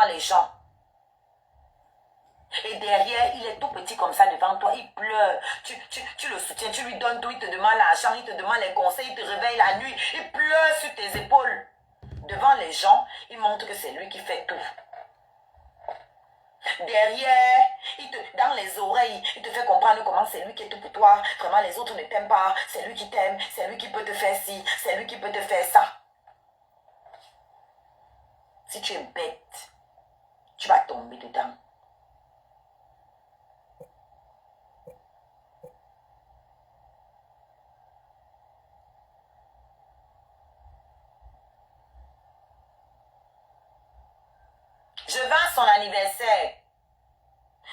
les gens. Et derrière, il est tout petit comme ça devant toi, il pleure. Tu le soutiens, tu lui donnes tout, il te demande l'argent, il te demande les conseils, il te réveille la nuit, il pleure sur tes épaules. Devant les gens, il montre que c'est lui qui fait tout. Derrière, dans les oreilles, il te fait comprendre comment c'est lui qui est tout pour toi. Vraiment, les autres ne t'aiment pas. C'est lui qui t'aime, c'est lui qui peut te faire ci, c'est lui qui peut te faire ça. Si tu es bête, tu vas tomber dedans. Je vais à son anniversaire.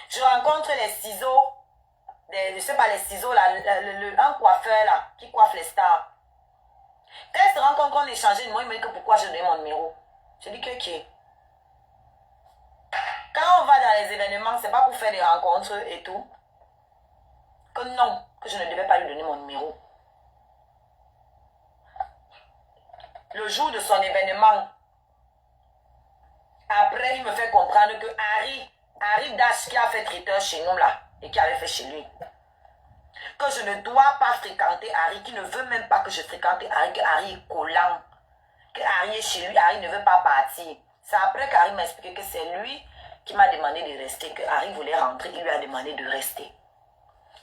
Je rencontre les ciseaux, je sais pas les ciseaux là, un coiffeur là, qui coiffe les stars. Quand elle se rend compte qu'on échangeait de moi, il me dit que pourquoi je donne mon numéro. Je dis que qui? Quand on va dans les événements, c'est pas pour faire des rencontres et tout. Que non, que je ne devais pas lui donner mon numéro. Le jour de son événement, après il me fait comprendre que Harry Dash qui a fait traiteur chez nous là, et qui avait fait chez lui, que je ne dois pas fréquenter Harry, qui ne veut même pas que je fréquente Harry, que Harry est collant, que Harry est chez lui, Harry ne veut pas partir. C'est après qu'Harry m'a expliqué que c'est lui qui m'a demandé de rester, que Harry voulait rentrer, il lui a demandé de rester.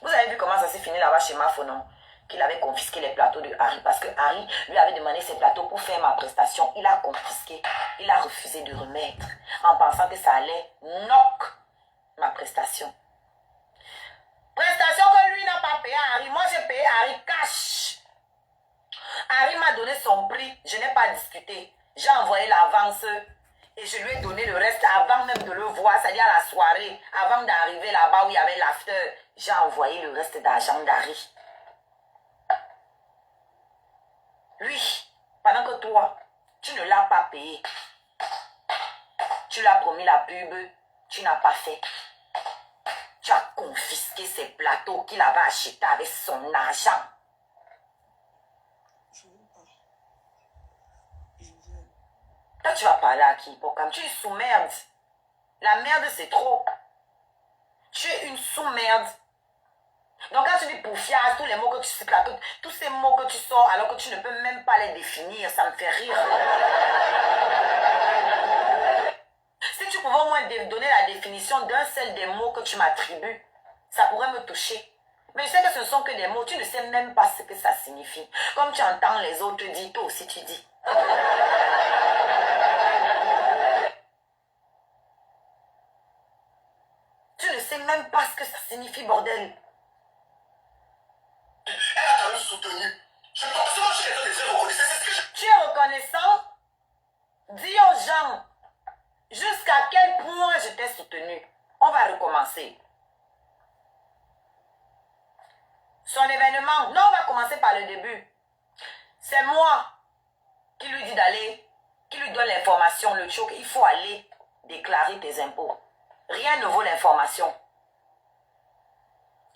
Vous avez vu comment ça s'est fini là-bas chez Mafo, non? Qu'il avait confisqué les plateaux de Harry, parce que Harry lui avait demandé ses plateaux pour faire ma prestation. Il a confisqué, il a refusé de remettre, en pensant que ça allait knock ma prestation. Prestation que lui n'a pas payé à Harry. Moi, j'ai payé Harry cash. Harry m'a donné son prix. Je n'ai pas discuté. J'ai envoyé l'avance et je lui ai donné le reste avant même de le voir, c'est-à-dire à la soirée, avant d'arriver là-bas où il y avait l'after. J'ai envoyé le reste d'argent d'Harry. Lui, pendant que toi, tu ne l'as pas payé. Tu lui as promis la pub, tu n'as pas fait. Tu as confisqué ses plateaux qu'il avait achetés avec son argent. Toi, tu vas parler à qui? Comme tu es sous-merde. La merde, c'est trop. Tu es une sous-merde. Donc, quand tu dis poufias, tous les mots que tu cites là, tous ces mots que tu sors alors que tu ne peux même pas les définir, ça me fait rire. Si tu pouvais au moins donner la définition d'un seul des mots que tu m'attribues, ça pourrait me toucher. Mais je sais que ce ne sont que des mots, tu ne sais même pas ce que ça signifie. Comme tu entends les autres dire, toi aussi tu dis. Tu ne sais même pas ce que ça signifie, bordel. Elle a quand même soutenu. Je pense que j'ai les yeux reconnaissants. C'est ce que je... Tu es reconnaissant? Dis aux gens jusqu'à quel point je t'ai soutenu. On va recommencer. Son événement, non, on va commencer par le début. C'est moi qui lui dis d'aller, qui lui donne l'information, le choc. Il faut aller déclarer tes impôts. Rien ne vaut l'information.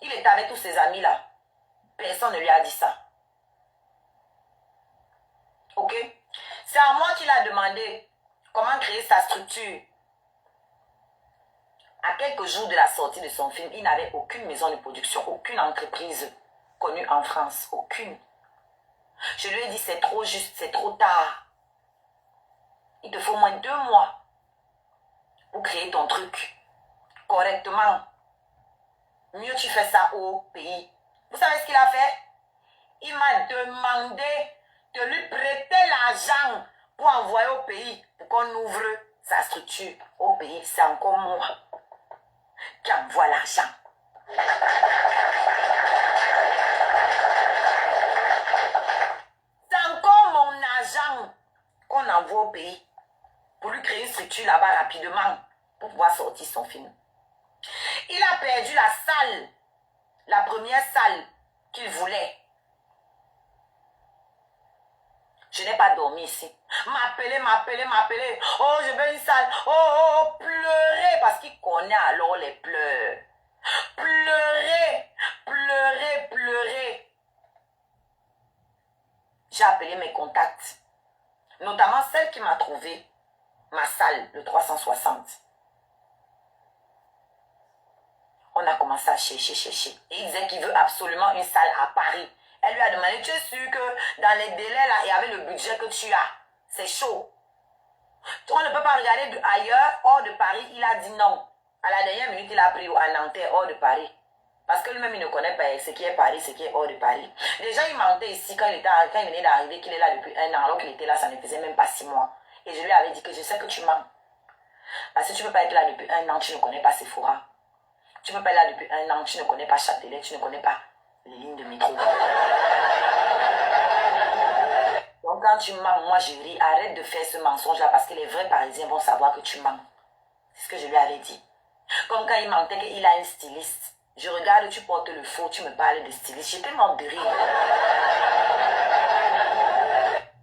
Il est avec tous ses amis là. Personne ne lui a dit ça. Ok? C'est à moi qu'il a demandé comment créer sa structure. À quelques jours de la sortie de son film, il n'avait aucune maison de production, aucune entreprise connue en France. Aucune. Je lui ai dit, c'est trop juste, c'est trop tard. Il te faut au moins 2 mois pour créer ton truc correctement. Mieux tu fais ça au pays. Vous savez ce qu'il a fait? Il m'a demandé de lui prêter l'argent pour envoyer au pays, pour qu'on ouvre sa structure au pays. C'est encore moi qui envoie l'argent. C'est encore mon argent qu'on envoie au pays pour lui créer une structure là-bas rapidement pour pouvoir sortir son film. Il a perdu la salle, la première salle qu'il voulait. Je n'ai pas dormi ici. M'appeler. Oh, je veux une salle. Oh, pleurer parce qu'il connaît alors les pleurs. Pleurer. J'ai appelé mes contacts, notamment celle qui m'a trouvé ma salle, le 360. On a commencé à chercher. Et il disait qu'il veut absolument une salle à Paris. Elle lui a demandé, tu es sûr que dans les délais là, et avec le budget que tu as, c'est chaud. On ne peut pas regarder ailleurs, hors de Paris. Il a dit non. À la dernière minute, il a pris à Nanterre, hors de Paris. Parce que lui-même, il ne connaît pas ce qui est Paris, ce qui est hors de Paris. Déjà, il mentait ici quand il venait d'arriver, qu'il est là depuis 1 an. Alors qu'il était là, ça ne faisait même pas 6 mois. Et je lui avais dit que je sais que tu mens. Parce que tu ne peux pas être là depuis 1 an, tu ne connais pas Sephora. Tu ne peux pas être là depuis 1 an, tu ne connais pas Châtelet, tu ne connais pas les lignes de métro. Donc quand tu mens, moi je ris, arrête de faire ce mensonge-là parce que les vrais Parisiens vont savoir que tu mens. C'est ce que je lui avais dit. Comme quand il mentait qu'il a un styliste. Je regarde, tu portes le faux, tu me parles de styliste. J'étais mort de rire.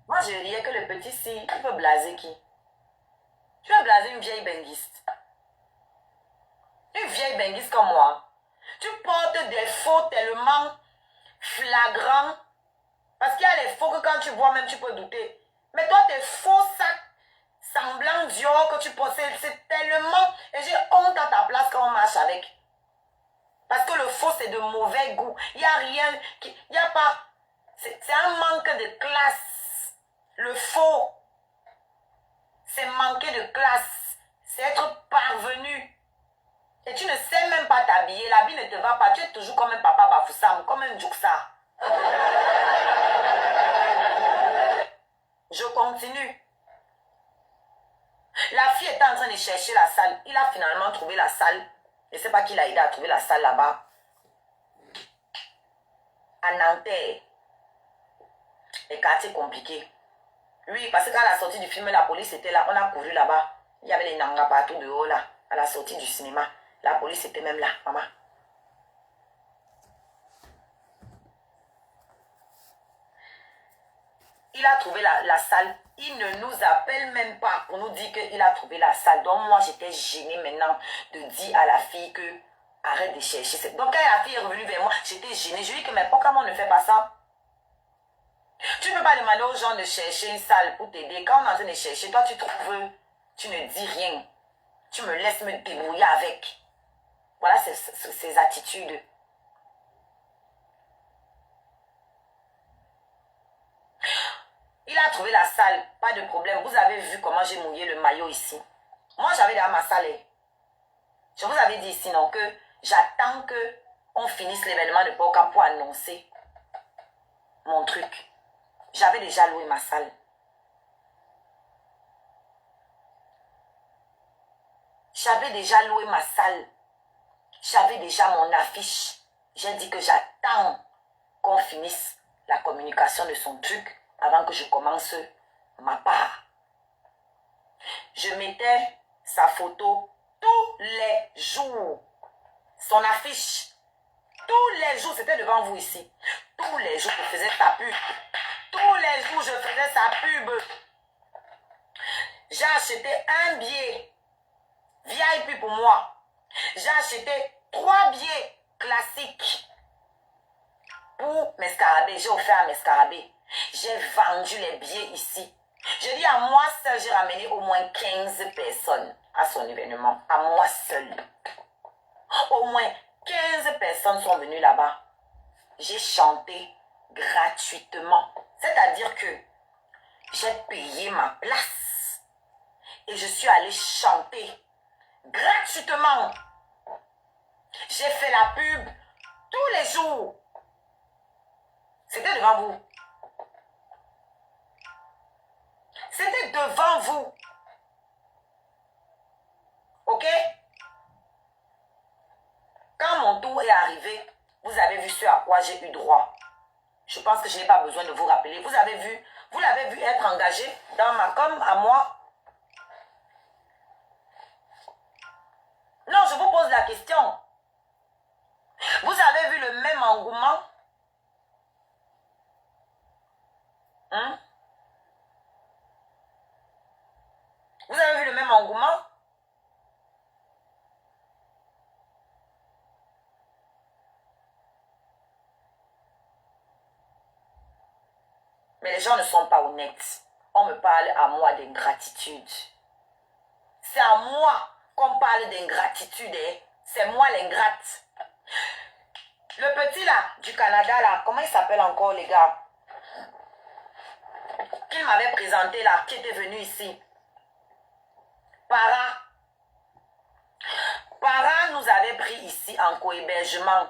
Moi je riais que le petit si, il peut blaser qui? Tu veux blaser une vieille benguiste. Une vieille benguiste comme moi. Tu portes des faux tellement flagrants. Parce qu'il y a les faux que quand tu vois même tu peux douter. Mais toi tes faux sacs semblants Dior que tu possèdes, c'est tellement... Et j'ai honte à ta place quand on marche avec. Parce que le faux c'est de mauvais goût. Il n'y a rien, il n'y a pas... C'est un manque de classe. Le faux, c'est manquer de classe. C'est être parvenu. Et tu ne sais même pas t'habiller. L'habit ne te va pas. Tu es toujours comme un papa Bafoussam, comme un Djouksa. Je continue. La fille était en train de chercher la salle. Il a finalement trouvé la salle. Je ne sais pas qui l'a aidé à trouver la salle là-bas. À Nanterre. Les quartiers compliqués. Oui, parce qu'à la sortie du film, la police était là. On a couru là-bas. Il y avait les nangas partout dehors là. À la sortie du cinéma. La police était même là, maman. Il a trouvé la salle. Il ne nous appelle même pas pour nous dire qu'il a trouvé la salle. Donc moi, j'étais gênée maintenant de dire à la fille que arrête de chercher. Donc quand la fille est revenue vers moi, j'étais gênée. Je lui ai dit que mais pourquoi on ne fait pas ça? Tu ne peux pas demander aux gens de chercher une salle pour t'aider. Quand on est en train de chercher, toi tu trouves, tu ne dis rien. Tu me laisses me débrouiller avec. Voilà ces attitudes. Il a trouvé la salle, pas de problème. Vous avez vu comment j'ai mouillé le maillot ici. Moi, j'avais dans ma salle. Je vous avais dit ici, non, que j'attends que on finisse l'événement de Port-au-Camp pour annoncer mon truc. J'avais déjà loué ma salle. J'avais déjà loué ma salle. J'avais déjà mon affiche. J'ai dit que j'attends qu'on finisse la communication de son truc avant que je commence ma part. Je mettais sa photo tous les jours. Son affiche. Tous les jours, c'était devant vous ici. Tous les jours, je faisais sa pub. Tous les jours, je faisais sa pub. J'ai acheté un billet VIP pour moi. J'ai acheté 3 billets classiques pour mes scarabées. J'ai offert à mes scarabées. J'ai vendu les billets ici. Je dis à moi seul, j'ai ramené au moins 15 personnes à son événement. À moi seul. Au moins 15 personnes sont venues là-bas. J'ai chanté gratuitement. C'est-à-dire que j'ai payé ma place. Et je suis allée chanter gratuitement. J'ai fait la pub tous les jours. C'était devant vous. C'était devant vous. Ok? Quand mon tour est arrivé, vous avez vu ce à quoi j'ai eu droit. Je pense que je n'ai pas besoin de vous rappeler. Vous l'avez vu être engagé dans ma com à moi. Non, je vous pose la question. Vous avez vu le même engouement? Hein? Vous avez vu le même engouement? Mais les gens ne sont pas honnêtes. On me parle à moi d'ingratitude. C'est à moi qu'on parle d'ingratitude. Hein. C'est moi l'ingrate. Le petit là, du Canada là, comment il s'appelle encore les gars? Qu'il m'avait présenté là, qui était venu ici. Para nous avait pris ici en co-hébergement.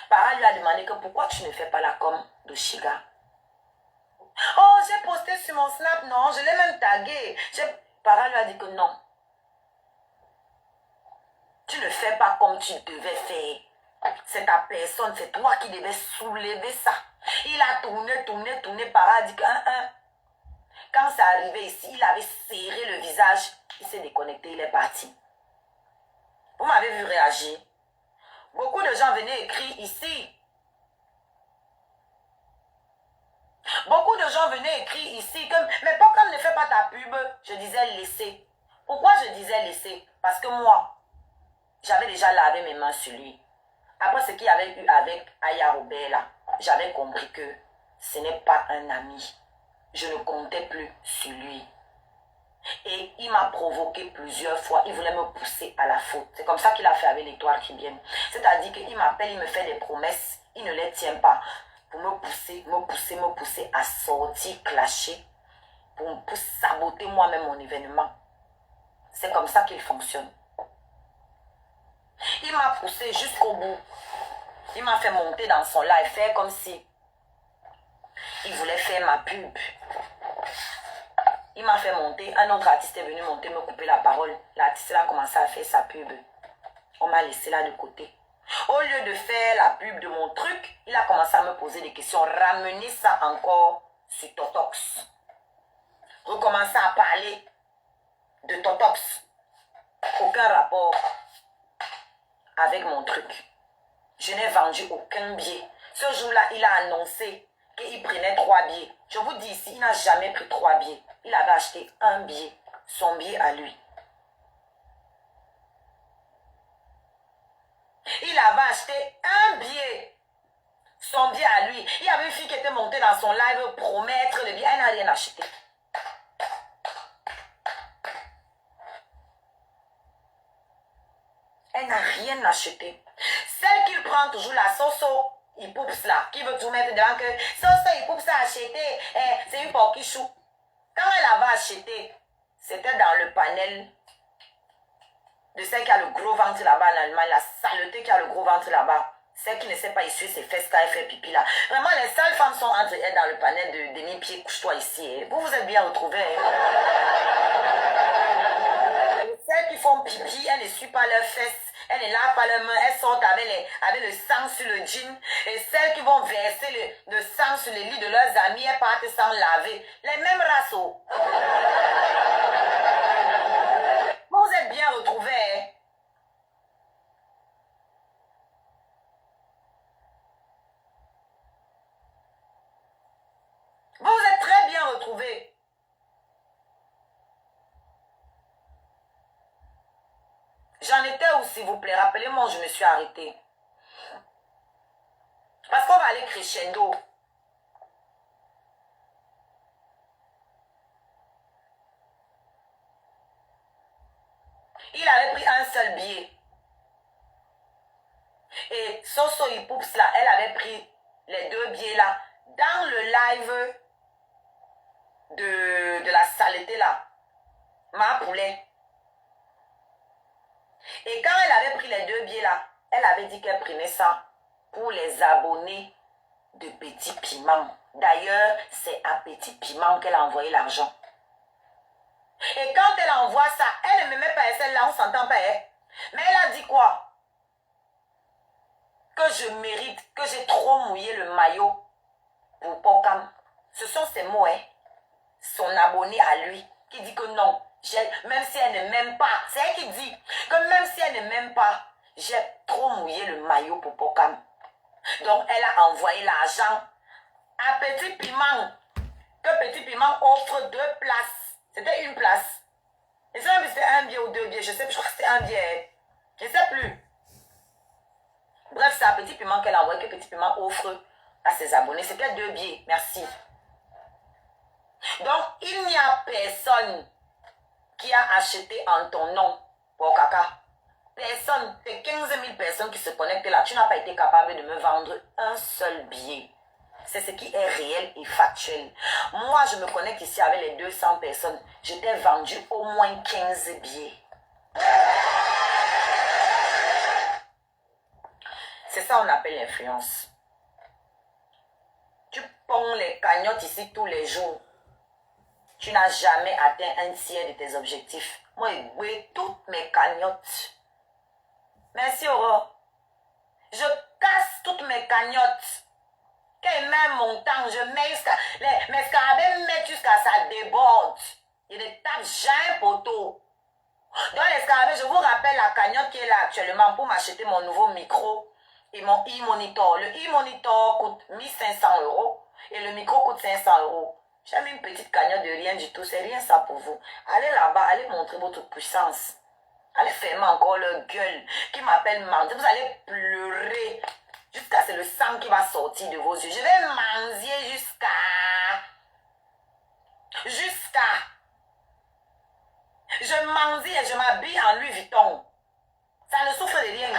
Para lui a demandé que pourquoi tu ne fais pas la com de Shiga. Oh, j'ai posté sur mon Snap, non, je l'ai même tagué. Para lui a dit que non. Tu ne fais pas comme tu devais faire. C'est ta personne, c'est toi qui devais soulever ça. Il a tourné, Para a dit que quand c'est arrivé ici, il avait serré le visage. Il s'est déconnecté, il est parti. Vous m'avez vu réagir. Beaucoup de gens venaient écrire ici. Beaucoup de gens venaient écrire ici. Mais pourquoi ne fais pas ta pub? Je disais laisser. Pourquoi je disais laisser? Parce que moi, j'avais déjà lavé mes mains sur lui. Après ce qu'il y avait eu avec Aya Robert là, j'avais compris que ce n'est pas un ami. Je ne comptais plus sur lui. Et il m'a provoqué plusieurs fois. Il voulait me pousser à la faute. C'est comme ça qu'il a fait avec l'Étoile Caribéenne. C'est-à-dire qu'il m'appelle, il me fait des promesses. Il ne les tient pas. Pour me pousser à sortir, clasher. Pour saboter moi-même mon événement. C'est comme ça qu'il fonctionne. Il m'a poussé jusqu'au bout. Il m'a fait monter dans son live, faire comme si il voulait faire ma pub. Il m'a fait monter. Un autre artiste est venu monter, me couper la parole. L'artiste a commencé à faire sa pub. On m'a laissé là de côté. Au lieu de faire la pub de mon truc, il a commencé à me poser des questions. Ramener ça encore sur Totox. Recommencer à parler de Totox. Aucun rapport avec mon truc. Je n'ai vendu aucun billet. Ce jour-là, il a annoncé qu'il prenait 3 billets. Je vous dis ici, il n'a jamais pris 3 billets. Il avait acheté un billet, son billet à lui. Il avait acheté un billet, son billet à lui. Il y avait une fille qui était montée dans son live promettre le billet. Elle n'a rien acheté. Elle n'a rien acheté. Celle qu'il prend toujours la Soso, il pousse là, qui veut tout mettre devant que Soso, il pousse à acheter. C'est une porquichou. Quand elle avait acheté, c'était dans le panel de celle qui a le gros ventre là-bas en Allemagne, la saleté qui a le gros ventre là-bas. Celle qui ne sait pas essuyer ses fesses quand elle fait pipi là. Vraiment, les sales femmes sont entre elles dans le panel de Denis Pied, couche-toi ici. Hein. Vous vous êtes bien retrouvés. Hein. Celles qui font pipi, elles ne suivent pas leurs fesses. Elles ne lavent pas leurs mains, elles sortent avec le sang sur le jean. Et celles qui vont verser le sang sur les lits de leurs amis, elles partent sans laver. Les mêmes races. Vous êtes bien retrouvés. Hein? Vous êtes très bien retrouvés. J'en étais où, s'il vous plaît? Rappelez-moi, je me suis arrêtée. Parce qu'on va aller crescendo. Il avait pris un seul billet. Et Soso Ipoups là, elle avait pris les 2 billets là. Dans le live de la saleté là. Ma poulet. Et quand elle avait pris les 2 billets là, elle avait dit qu'elle prenait ça pour les abonnés de Petit Piment. D'ailleurs, c'est à Petit Piment qu'elle a envoyé l'argent. Et quand elle envoie ça, elle ne me met pas celle-là, on s'entend pas. Hein? Mais elle a dit quoi? Que je mérite, que j'ai trop mouillé le maillot pour Pokam. Ce sont ses mots, hein? Son abonné à lui, qui dit que non. Même si elle ne m'aime pas, c'est elle qui dit que même si elle ne m'aime pas, j'ai trop mouillé le maillot pour Pokam. Donc, elle a envoyé l'argent à Petit Piment, que Petit Piment offre 2 places. C'était une place. Et ça, c'était un billet ou 2 billets, je sais plus, je crois que c'était un billet. Je ne sais plus. Bref, c'est à Petit Piment qu'elle a envoyé, que Petit Piment offre à ses abonnés. C'était 2 billets, merci. Donc, il n'y a personne qui a acheté en ton nom pour caca. Personne, tes 15 000 personnes qui se connectent là, tu n'as pas été capable de me vendre un seul billet. C'est ce qui est réel et factuel. Moi, je me connecte ici avec les 200 personnes. Je t'ai vendu au moins 15 billets. C'est ça qu'on appelle l'influence. Tu ponds les cagnottes ici tous les jours. Tu n'as jamais atteint un tiers de tes objectifs. Moi, j'ai toutes mes cagnottes. Merci, Aurore. Je casse toutes mes cagnottes. Quand il met un montant, je mets jusqu'à... Mes scarabées mettent jusqu'à ça déborde. Il ne tape jamais poteau. Donc les scarabées, je vous rappelle la cagnotte qui est là actuellement pour m'acheter mon nouveau micro et mon e-monitor. Le e-monitor coûte 1500 € et le micro coûte 500 €. J'ai mis une petite cagnotte de rien du tout. C'est rien ça pour vous. Allez là-bas, allez montrer votre puissance. Allez fermer encore leur gueule qui m'appelle mentir. Vous allez pleurer jusqu'à ce que le sang qui va sortir de vos yeux. Je vais mendier jusqu'à... Je mendie et je m'habille en Louis Vuitton. Ça ne souffre de rien.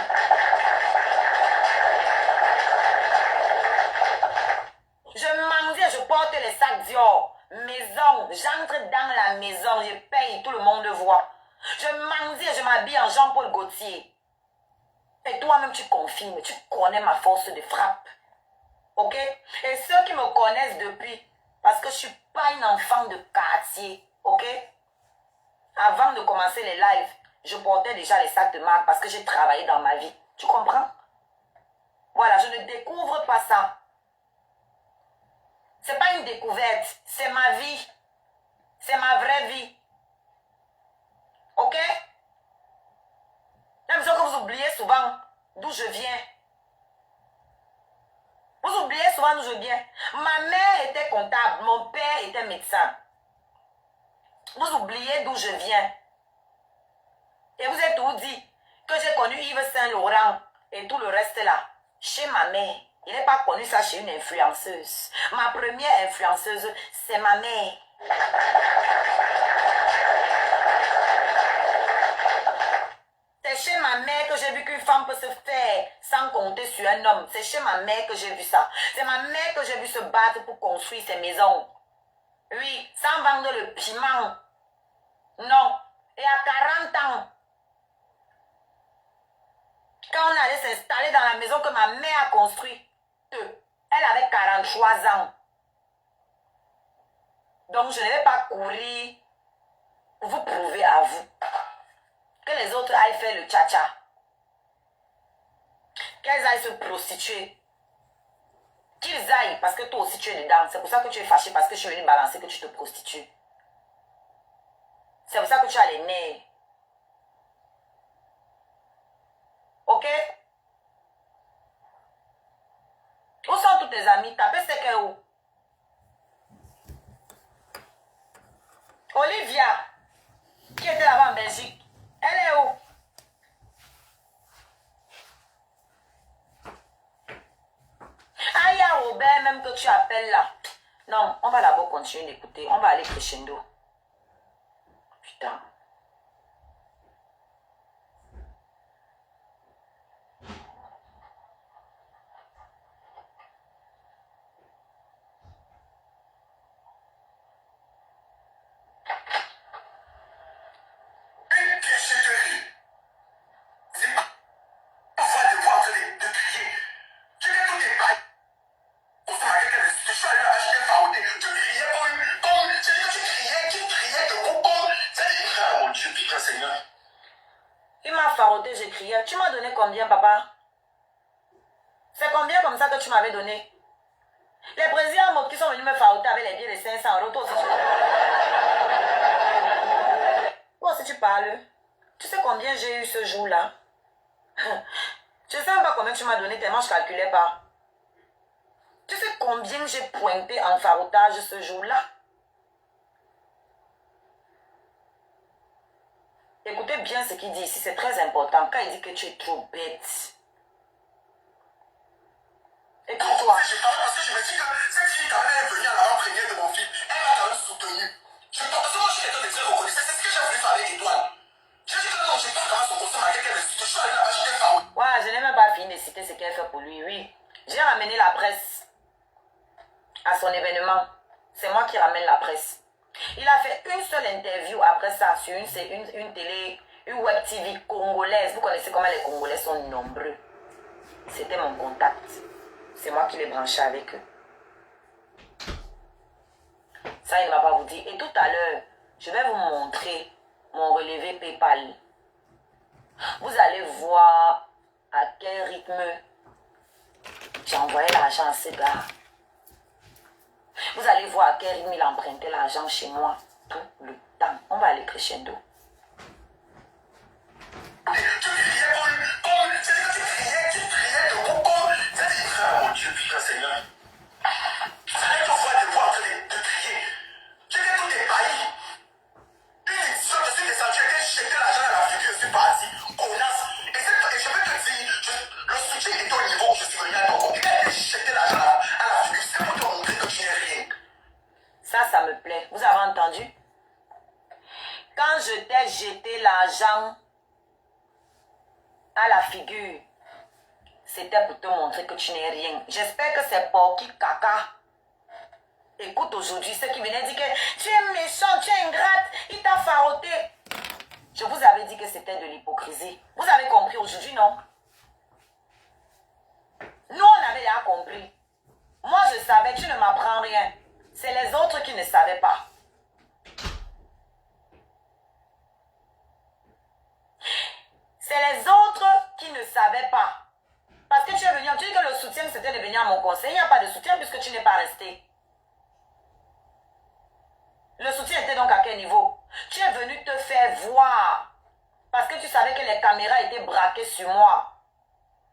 Je mendie et je porte les sacs Dior. Maison, j'entre dans la maison, je paye, tout le monde voit. Je mendie et je m'habille en Jean-Paul Gaultier. Et toi-même, tu confirmes, tu connais ma force de frappe. Ok? Et ceux qui me connaissent depuis, parce que je ne suis pas une enfant de quartier. Ok? Avant de commencer les lives, je portais déjà les sacs de marque parce que j'ai travaillé dans ma vie. Tu comprends? Voilà, je ne découvre pas ça. C'est pas une découverte, c'est ma vie. C'est ma vraie vie. Ok? J'ai l'impression que vous oubliez souvent d'où je viens. Vous oubliez souvent d'où je viens. Ma mère était comptable, mon père était médecin. Vous oubliez d'où je viens. Et vous êtes tout dit que j'ai connu Yves Saint-Laurent et tout le reste là. Chez ma mère. Il n'est pas connu ça chez une influenceuse. Ma première influenceuse, c'est ma mère. C'est chez ma mère que j'ai vu qu'une femme peut se faire sans compter sur un homme. C'est chez ma mère que j'ai vu ça. C'est ma mère que j'ai vu se battre pour construire ses maisons. Oui, sans vendre le piment. Non. Et à 40 ans, quand on allait s'installer dans la maison que ma mère a construite, elle avait 43 ans. Donc je ne vais pas courir pour vous prouver à vous que les autres aillent faire le tcha-tcha. Qu'elles aillent se prostituer. Qu'ils aillent parce que toi aussi tu es dedans. C'est pour ça que tu es fâché parce que je suis venu balancer que tu te prostitues. C'est pour ça que tu as les nerfs. Ok? Où sont tous tes amis? Tapez c'est que où? Olivia, qui était là-bas en Belgique, elle est où? Ah, il y a Robert même que tu appelles là. Non, on va d'abord continuer d'écouter. On va aller crescendo. Putain. Une déchetterie. C'est pas. On va devoir de crier. Tu mets tous tes bails. On s'en va quelqu'un de. Je suis allé acheter farouté. Tu criais comme. C'est que tu criais de beaucoup comme. Ah mon Dieu, putain Seigneur. Il m'a farouté, j'ai crié. Tu m'as donné combien, papa? C'est combien comme ça que tu m'avais donné? Les présidents qui sont venus me farouter avec les billets de 500 €, toi aussi tu parles. Toi aussi tu parles. Tu sais combien j'ai eu ce jour-là? Je ne sais même pas combien tu m'as donné, tellement je ne calculais pas. Tu sais combien j'ai pointé en faroutage ce jour-là? Écoutez bien ce qu'il dit ici, c'est très important. Quand il dit que tu es trop bête. Écoute-toi. Parce que je me dis que cette fille, quand elle est venue à la première de mon fils, elle va quand même soutenir amené la presse à son événement. C'est moi qui ramène la presse. Il a fait une seule interview après ça sur une télé, une web TV congolaise. Vous connaissez comment les Congolais sont nombreux. C'était mon contact. C'est moi qui l'ai branché avec eux. Ça, il ne va pas vous dire. Et tout à l'heure, je vais vous montrer mon relevé PayPal. Vous allez voir à quel rythme j'ai envoyé l'argent à ce gars. Vous allez voir à quel rythme il empruntait l'argent chez moi tout le temps. On va aller crescendo. Tu criais comme tu criais de beaucoup. Mon Dieu, putain Seigneur. Arrête de voir des voix en train de crier. Tu es tout ébahi. Une édition, je suis descendu, j'ai jeté l'argent à la figure, je suis parti. Connasse. Et je vais te dire, le soutien est au niveau où je suis venu à ton compte. Il a jeté l'argent à la figure, c'est pour te montrer que tu n'es rien. Ça me plaît. Vous avez entendu? Quand je t'ai jeté l'argent à la figure, c'était pour te montrer que tu n'es rien. J'espère que c'est Porky Kaka. Écoute aujourd'hui ceux qui venaient dire que tu es méchant, tu es ingrate, il t'a faroté. Je vous avais dit que c'était de l'hypocrisie. Vous avez compris aujourd'hui, non? Nous, on avait déjà compris. Moi, je savais, tu ne m'apprends rien. C'est les autres qui ne savaient pas. C'est les autres qui ne savaient pas. Parce que tu es venu, tu dis que le soutien c'était de venir à mon conseil. Il n'y a pas de soutien puisque tu n'es pas resté. Le soutien était donc à quel niveau? Tu es venu te faire voir. Parce que tu savais que les caméras étaient braquées sur moi.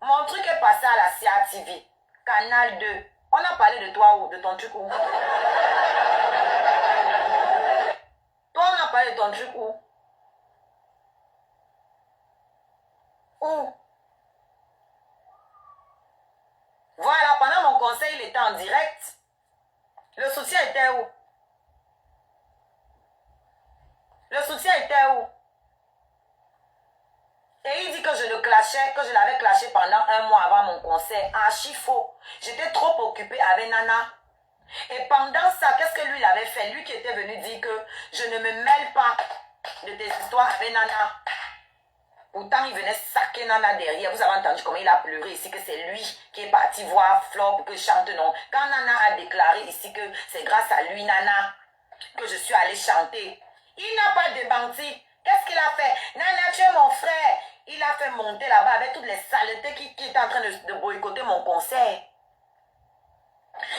Mon truc est passé à la CA TV. Canal 2. On a parlé de toi où? De ton truc où? Toi, on a parlé de ton truc où? Où? Voilà, pendant mon conseil, il était en direct. Le soutien était où? Le soutien était où? Et il dit que je le clashais, que je l'avais clashé pendant 1 mois avant mon concert. Archi faux. J'étais trop occupée avec Nana. Et pendant ça, qu'est-ce que lui il avait fait? Lui qui était venu dire que je ne me mêle pas de tes histoires avec Nana. Pourtant, il venait saquer Nana derrière. Vous avez entendu comment il a pleuré ici, que c'est lui qui est parti voir Flore pour que je chante, non. Quand Nana a déclaré ici que c'est grâce à lui, Nana, que je suis allée chanter, il n'a pas démenti. Qu'est-ce qu'il a fait? Nana, tu es mon frère. Il a fait monter là-bas avec toutes les saletés qui étaient en train de boycotter mon concert.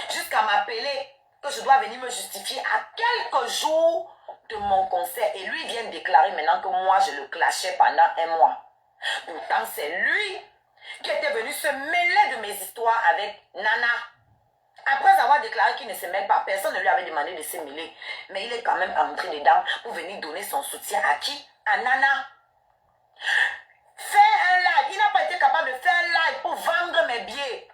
Jusqu'à m'appeler que je dois venir me justifier à quelques jours de mon concert. Et lui vient de déclarer maintenant que moi, je le clashais pendant 1 mois. Pourtant, c'est lui qui était venu se mêler de mes histoires avec Nana. Après avoir déclaré qu'il ne se mêle pas, personne ne lui avait demandé de se mêler. Mais il est quand même entré dedans pour venir donner son soutien à qui? À Nana. Faire un live. Il n'a pas été capable de faire un live pour vendre mes billets.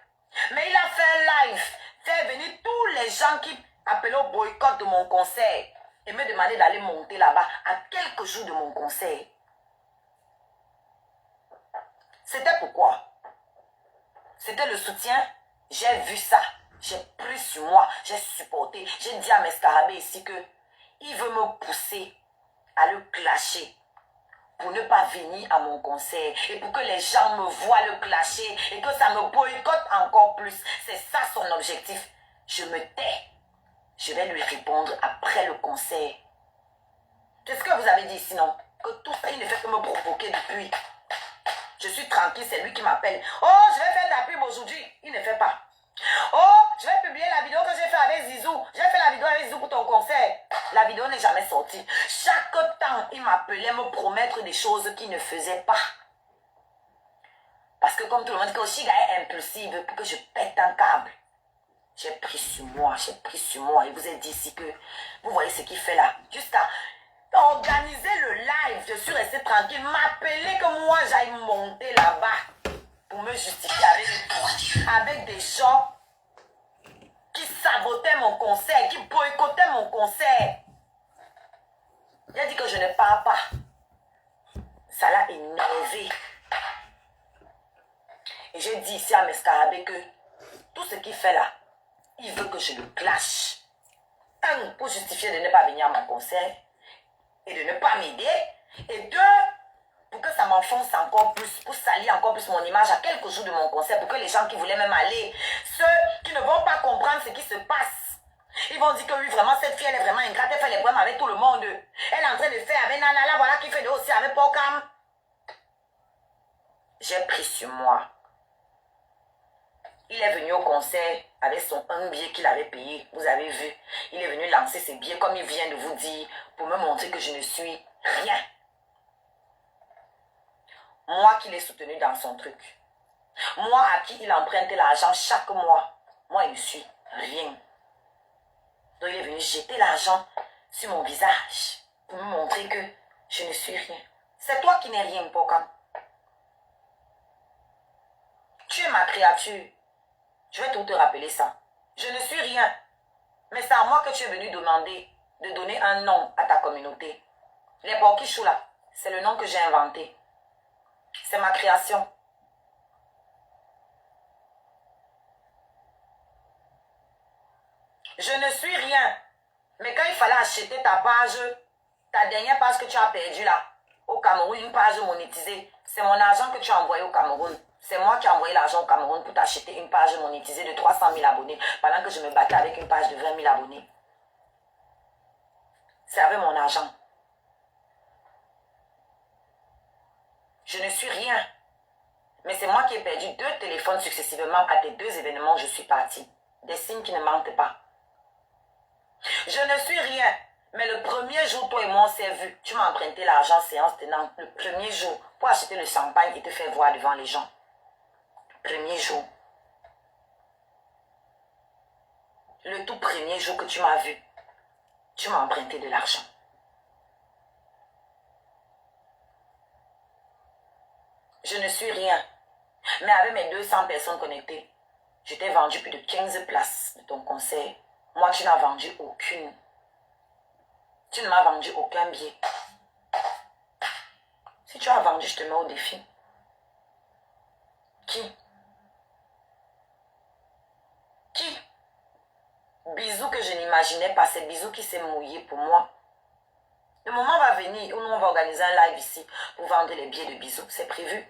Mais il a fait un live. Faire venir tous les gens qui appelaient au boycott de mon concert. Et me demander d'aller monter là-bas à quelques jours de mon concert. C'était pourquoi? C'était le soutien. J'ai vu ça. J'ai pris sur moi. J'ai supporté. J'ai dit à mes scarabées ici que il veut me pousser à le clasher. Pour ne pas venir à mon concert. Et pour que les gens me voient le clasher. Et que ça me boycotte encore plus. C'est ça son objectif. Je me tais. Je vais lui répondre après le concert. Qu'est-ce que vous avez dit sinon? Que tout ça, il ne fait que me provoquer depuis. Je suis tranquille, c'est lui qui m'appelle. Oh, je vais faire ta pub aujourd'hui. Il ne fait pas. Oh, je vais publier la vidéo que j'ai fait avec Zizou. J'ai fait la vidéo avec Zizou pour ton concert. La vidéo n'est jamais sortie. Chaque temps, il m'appelait me promettre des choses qu'il ne faisait pas. Parce que comme tout le monde dit que Oshiga est impulsive pour que je pète un câble. J'ai pris sur moi, j'ai pris sur moi. Il vous a dit ici que, vous voyez ce qu'il fait là. Jusqu'à organiser le live, je suis restée tranquille. M'appeler que moi j'aille monter là-bas pour me justifier avec des gens qui sabotaient mon concert, qui boycottaient mon concert. Il a dit que je ne pars pas. Ça l'a énervé. Et j'ai dit ici à mes scarabées que Tout ce qu'il fait là, il veut que je le clash. Un, pour justifier de ne pas venir à mon concert et de ne pas m'aider. Et deux, pour que ça m'enfonce encore plus, pour salir encore plus mon image à quelques jours de mon concert, pour que les gens qui voulaient même aller, ceux qui ne vont pas comprendre ce qui se passe, ils vont dire que oui, vraiment, cette fille, elle est vraiment ingrate, elle fait les problèmes avec tout le monde. Elle est en train de faire avec Nana, là, voilà, qui fait de aussi avec Pokam. J'ai pris sur moi. Il est venu au concert avec un billet qu'il avait payé, vous avez vu. Il est venu lancer ses billets, comme il vient de vous dire, pour me montrer que je ne suis rien. Moi qui l'ai soutenu dans son truc. Moi à qui il empruntait l'argent chaque mois. Moi, il ne suis rien. Donc, il est venu jeter l'argent sur mon visage pour me montrer que je ne suis rien. C'est toi qui n'es rien, Pokam. Tu es ma créature. Je vais tout te rappeler ça. Je ne suis rien. Mais c'est à moi que tu es venu demander de donner un nom à ta communauté. Les Porkichou là, c'est le nom que j'ai inventé. C'est ma création. Je ne suis rien. Mais quand il fallait acheter ta page, ta dernière page que tu as perdue là, au Cameroun, une page monétisée, c'est mon argent que tu as envoyé au Cameroun. C'est moi qui ai envoyé l'argent au Cameroun pour t'acheter une page monétisée de 300 000 abonnés pendant que je me battais avec une page de 20 000 abonnés. C'est avec mon argent. Je ne suis rien. Mais c'est moi qui ai perdu 2 téléphones successivement à tes 2 événements où je suis partie. Des signes qui ne mentent pas. Je ne suis rien. Mais le premier jour, toi et moi, on s'est vu. Tu m'as emprunté l'argent séance tenante le premier jour pour acheter le champagne et te faire voir devant les gens. Premier jour. Le tout premier jour que tu m'as vu, tu m'as emprunté de l'argent. Je ne suis rien. Mais avec mes 200 personnes connectées, je t'ai vendu plus de 15 places de ton concert. Moi, tu n'as vendu aucune. Tu ne m'as vendu aucun billet. Si tu as vendu, je te mets au défi. Qui? Qui? Bisou que je n'imaginais pas, c'est Bisou qui s'est mouillé pour moi. Le moment va venir où nous on va organiser un live ici pour vendre les billets de Bisou, c'est prévu.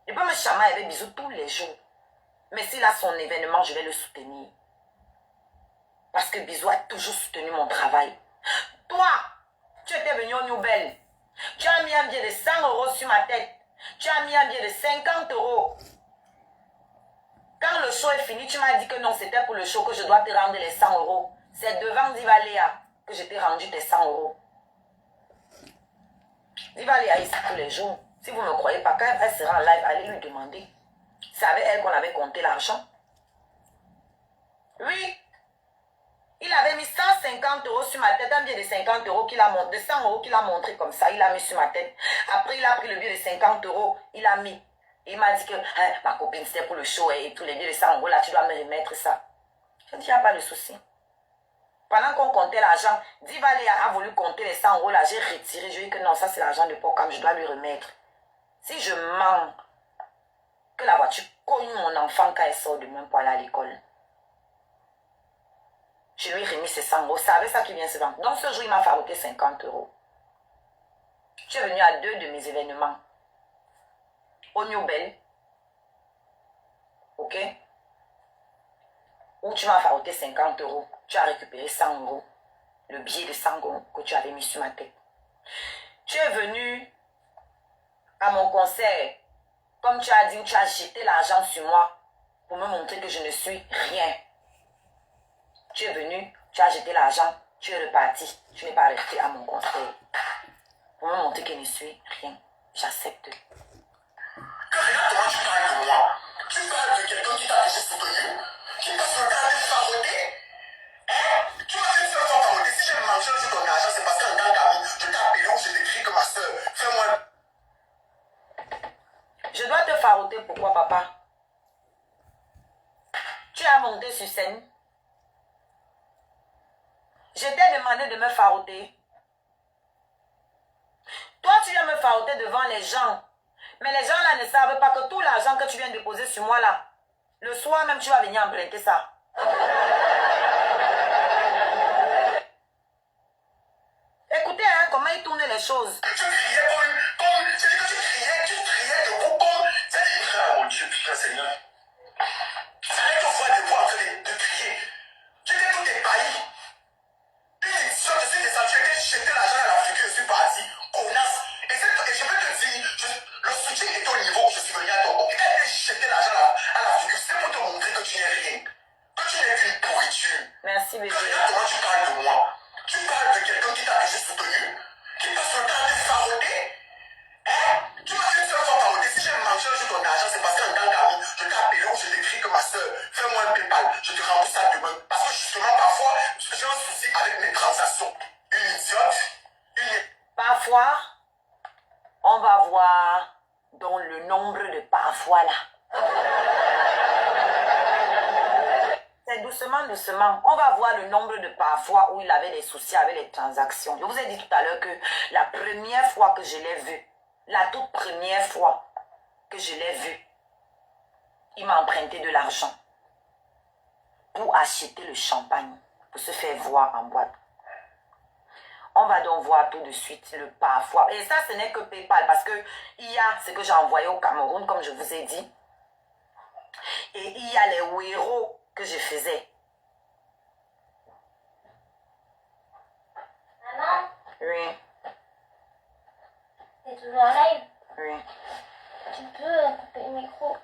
Je peux me chamailler avec Bisou tous les jours. Mais s'il a son événement, je vais le soutenir. Parce que Bisou a toujours soutenu mon travail. Toi, tu étais venu au New Bell. Tu as mis un billet de 100 € sur ma tête. Tu as mis un billet de 50 €. Quand le show est fini, tu m'as dit que non, c'était pour le show que je dois te rendre les 100 €. C'est devant Diva Léa que je t'ai rendu tes 100 €. Diva Léa ici tous les jours. Si vous ne me croyez pas, quand elle sera en live, allez lui demander. C'est avec elle qu'on avait compté l'argent. Oui. Il avait mis 150 € sur ma tête, un billet de 50 € qu'il a montré, de 100 € qu'il a montré comme ça, il a mis sur ma tête. Après, il a pris le billet de 50 €, il a mis. Il m'a dit que ma copine, c'était pour le show et tous les billets de 100 € là, tu dois me remettre ça. Je dis, il n'y a pas de souci. Pendant qu'on comptait l'argent, Diva Léa a voulu compter les 100 € là, j'ai retiré, je lui ai dit que non, ça c'est l'argent de Pokam, je dois lui remettre. Si je mens que la voiture cogne mon enfant quand elle sort demain pour aller à l'école, je lui ai remis ses 100 €. C'est avec ça qu'il vient se vendre. Donc ce jour, il m'a fabriqué 50 €. Je suis venu à 2 de mes événements. Au New Bell. Ok? Où tu m'as fabriqué 50 €. Tu as récupéré 100 €. Le billet de 100 € que tu avais mis sur ma tête. Tu es venu à mon concert. Comme tu as dit, tu as jeté l'argent sur moi pour me montrer que je ne suis rien. Tu es venu, tu as jeté l'argent, tu es reparti. Tu n'es pas resté à mon concert. Pour me montrer que je ne suis rien. J'accepte. Regarde comment tu parles de moi. Tu parles de quelqu'un qui t'a toujours soutenu, qui t'a regardé favoriser. Hein? Tu m'as une seule fois favoriser. Si j'ai mangé un jour ton argent, c'est parce qu'un grand ami, je t'ai appelé ou je t'écris que ma soeur, fais-moi. Je dois te faroter, pourquoi papa? Tu as monté sur scène. Je t'ai demandé de me faroter. Toi, tu viens me faroter devant les gens. Mais les gens là ne savent pas que tout l'argent que tu viens de poser sur moi là, Le soir même, tu vas venir emprunter ça. Écoutez, hein, comment il tourne les choses. Tu criais comme c'est-à-dire que tu criais debout comme, c'est-à-dire, ah mon Dieu, putain Seigneur. C'est-à-dire que tu vois des voix en train de crier. Tu étais tout ébahi. Une édition, je suis descendu, j'ai jeté l'argent à la figure, je suis parti. Connasse. Et je peux te dire, le soutien est au niveau où je suis venu à Togo. Et quand j'ai jeté l'argent à la figure, c'est pour te montrer que tu n'es rien. Que tu n'es qu'une pourriture. Merci, bébé. Comment tu parles de moi? Tu parles de quelqu'un qui t'a déjà soutenu, qui passe le temps de farauder. Hein? Tu m'as une seule fois farauder. Si j'ai mangé sur ton argent, c'est parce qu'en tant qu'ami, je t'ai appelé ou je t'écris que ma soeur, fais-moi un PayPal, je te rembourse ça demain. Parce que justement, parfois, j'ai un souci avec mes transactions. Une idiote, Parfois, on va voir dans le nombre de parfois là. C'est doucement, doucement. On va voir le nombre de parfois où il avait des soucis avec les transactions. Je vous ai dit tout à l'heure que la première fois que je l'ai vu, la toute première fois que je l'ai vu, il m'a emprunté de l'argent pour acheter le champagne, pour se faire voir en boîte. On va donc voir tout de suite le parfois. Et ça, ce n'est que PayPal parce que il y a ce que j'ai envoyé au Cameroun, comme je vous ai dit. Et il y a les Wero que je faisais. Maman, Oui, t'es toujours en live. oui. Tu peux couper le micro.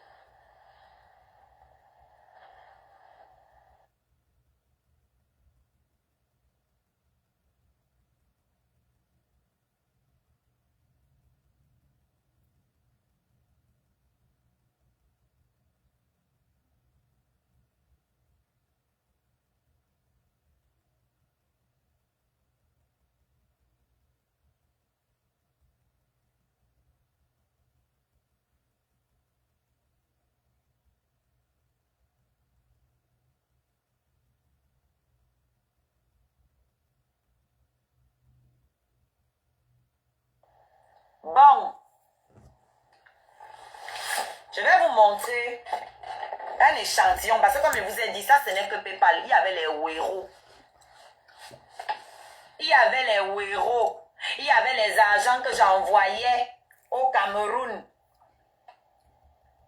Bon, je vais vous montrer un échantillon parce que comme je vous ai dit, ça ce n'est que PayPal. Il y avait les Wero. Il y avait les Wero. Il y avait les argents que j'envoyais au Cameroun.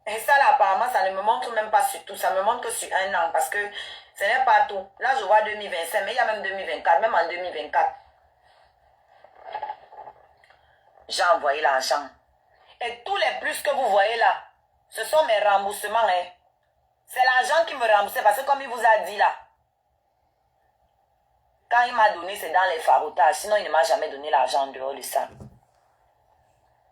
Et ça là, apparemment, ça ne me montre même pas sur tout. Ça me montre que sur un an parce que ce n'est pas tout. Là, je vois 2025, mais il y a même 2024, même en 2024. J'ai envoyé l'argent. Et tous les plus que vous voyez là, ce sont mes remboursements. Hein. C'est l'argent qui me remboursait parce que comme il vous a dit là, quand il m'a donné, c'est dans les faroutages. Sinon, il ne m'a jamais donné l'argent en dehors de ça.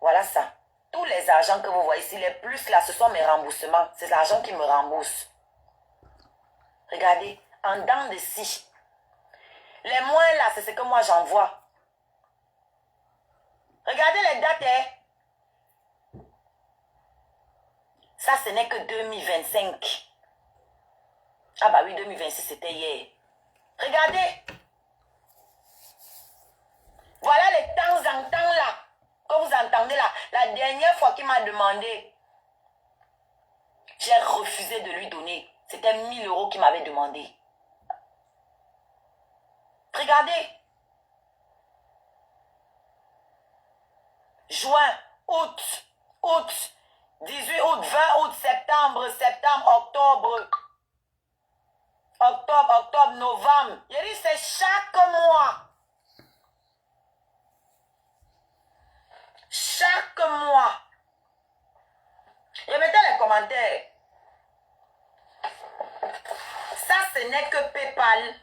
Voilà ça. Tous les argents que vous voyez ici, les plus là, ce sont mes remboursements. C'est l'argent qui me rembourse. Regardez, en dents de scie. Les moins là, c'est ce que moi j'envoie. Regardez les dates. Hein. Ça, ce n'est que 2025. Ah bah oui, 2026, c'était hier. Regardez. Voilà les temps en temps là. Que vous entendez là. La dernière fois qu'il m'a demandé, j'ai refusé de lui donner. C'était 1000 € qu'il m'avait demandé. Regardez. Juin, août, 18 août, 20 août, septembre, octobre. Octobre, novembre. Il dit c'est chaque mois. Chaque mois. Et mettez les commentaires. Ça, ce n'est que PayPal.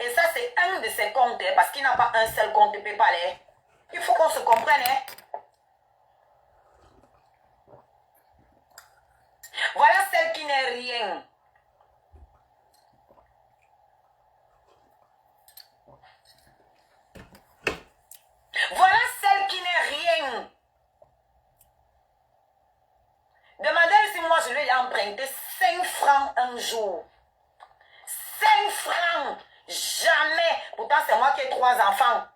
Et ça, c'est un de ses comptes. Parce qu'il n'a pas un seul compte PayPal. Il faut qu'on se comprenne. Voilà celle qui n'est rien. Voilà celle qui n'est rien. Demandez si moi je lui ai emprunté 5 francs un jour. 5 francs. Jamais. Pourtant, c'est moi qui ai 3 enfants.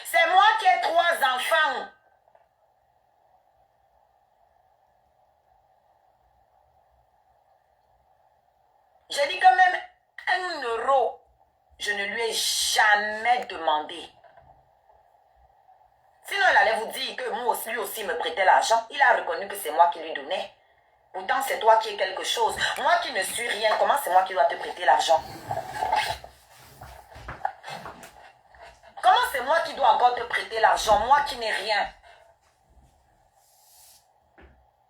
C'est moi qui ai 3 enfants. 1 euro, je ne lui ai jamais demandé. Sinon, il allait vous dire que moi aussi, lui aussi me prêtait l'argent. Il a reconnu que c'est moi qui lui donnais. Pourtant, c'est toi qui es quelque chose. Moi qui ne suis rien, comment c'est moi qui dois te prêter l'argent? Comment c'est moi qui dois encore te prêter l'argent? Moi qui n'ai rien.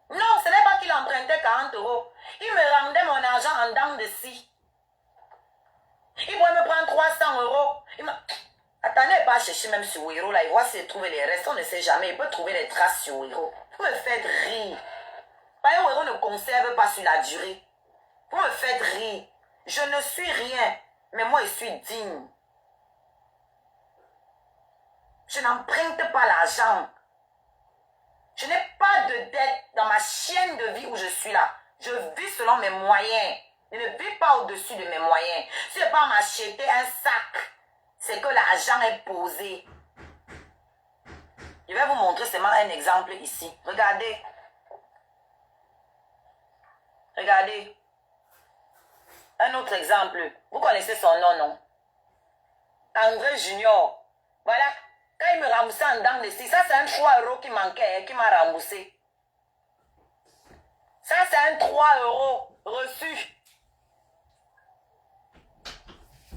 Non, ce n'est pas qu'il empruntait 40 euros. Il me rendait mon argent en dents de scie. Il pourrait me prendre 300 euros. Attendez pas à chercher même sur Wero là. Il voit s'il trouve les restes. On ne sait jamais. Il peut trouver les traces sur Wero. Vous me faites rire. Wero ne conserve pas sur la durée. Vous me faites rire. Je ne suis rien. Mais moi, je suis digne. Je n'emprunte pas l'argent. Je n'ai pas de dette dans ma chaîne de vie où je suis là. Je vis selon mes moyens. Je ne vis pas au-dessus de mes moyens. Si je ne peux pas m'acheter un sac, c'est que l'argent est posé. Je vais vous montrer seulement un exemple ici. Regardez. Regardez. Un autre exemple. Vous connaissez son nom, non? André Junior. Voilà. Quand il me remboursait en dents de scie, ça c'est un 3 euros qui manquait, qui m'a remboursé. Ça c'est un 3 euros reçu.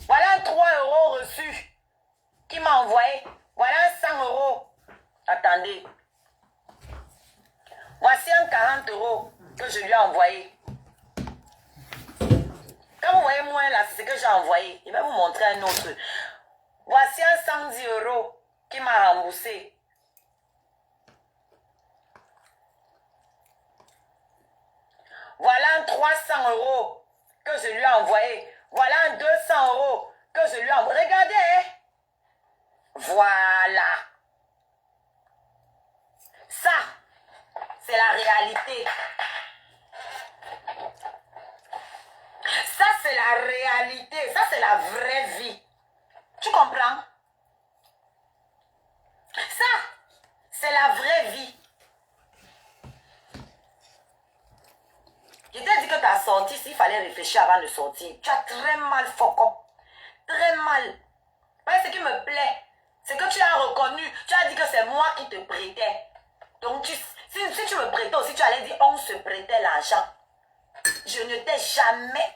Voilà un 3 euros reçu qui m'a envoyé. Voilà un 100 euros. Attendez. Voici un 40 euros que je lui ai envoyé. Quand vous voyez moins là, c'est ce que j'ai envoyé. Je vais vous montrer un autre. Voici un 110 euros qui m'a remboursé. Voilà un 300 euros que je lui ai envoyé. Voilà un 200 euros que je lui ai envoyé. Regardez. Hein? Voilà. Ça, c'est la réalité. Ça, c'est la réalité. Ça, c'est la vraie vie. Tu comprends? Ça, c'est la vraie vie. Je t'ai dit que ta sortie, s'il fallait réfléchir avant de sortir, tu as très mal fuck up. Très mal. Mais ce qui me plaît, c'est que tu as reconnu, tu as dit que c'est moi qui te prêtais. Donc, si tu me prêtais aussi, tu allais dire on se prêtait l'argent. Je ne t'ai jamais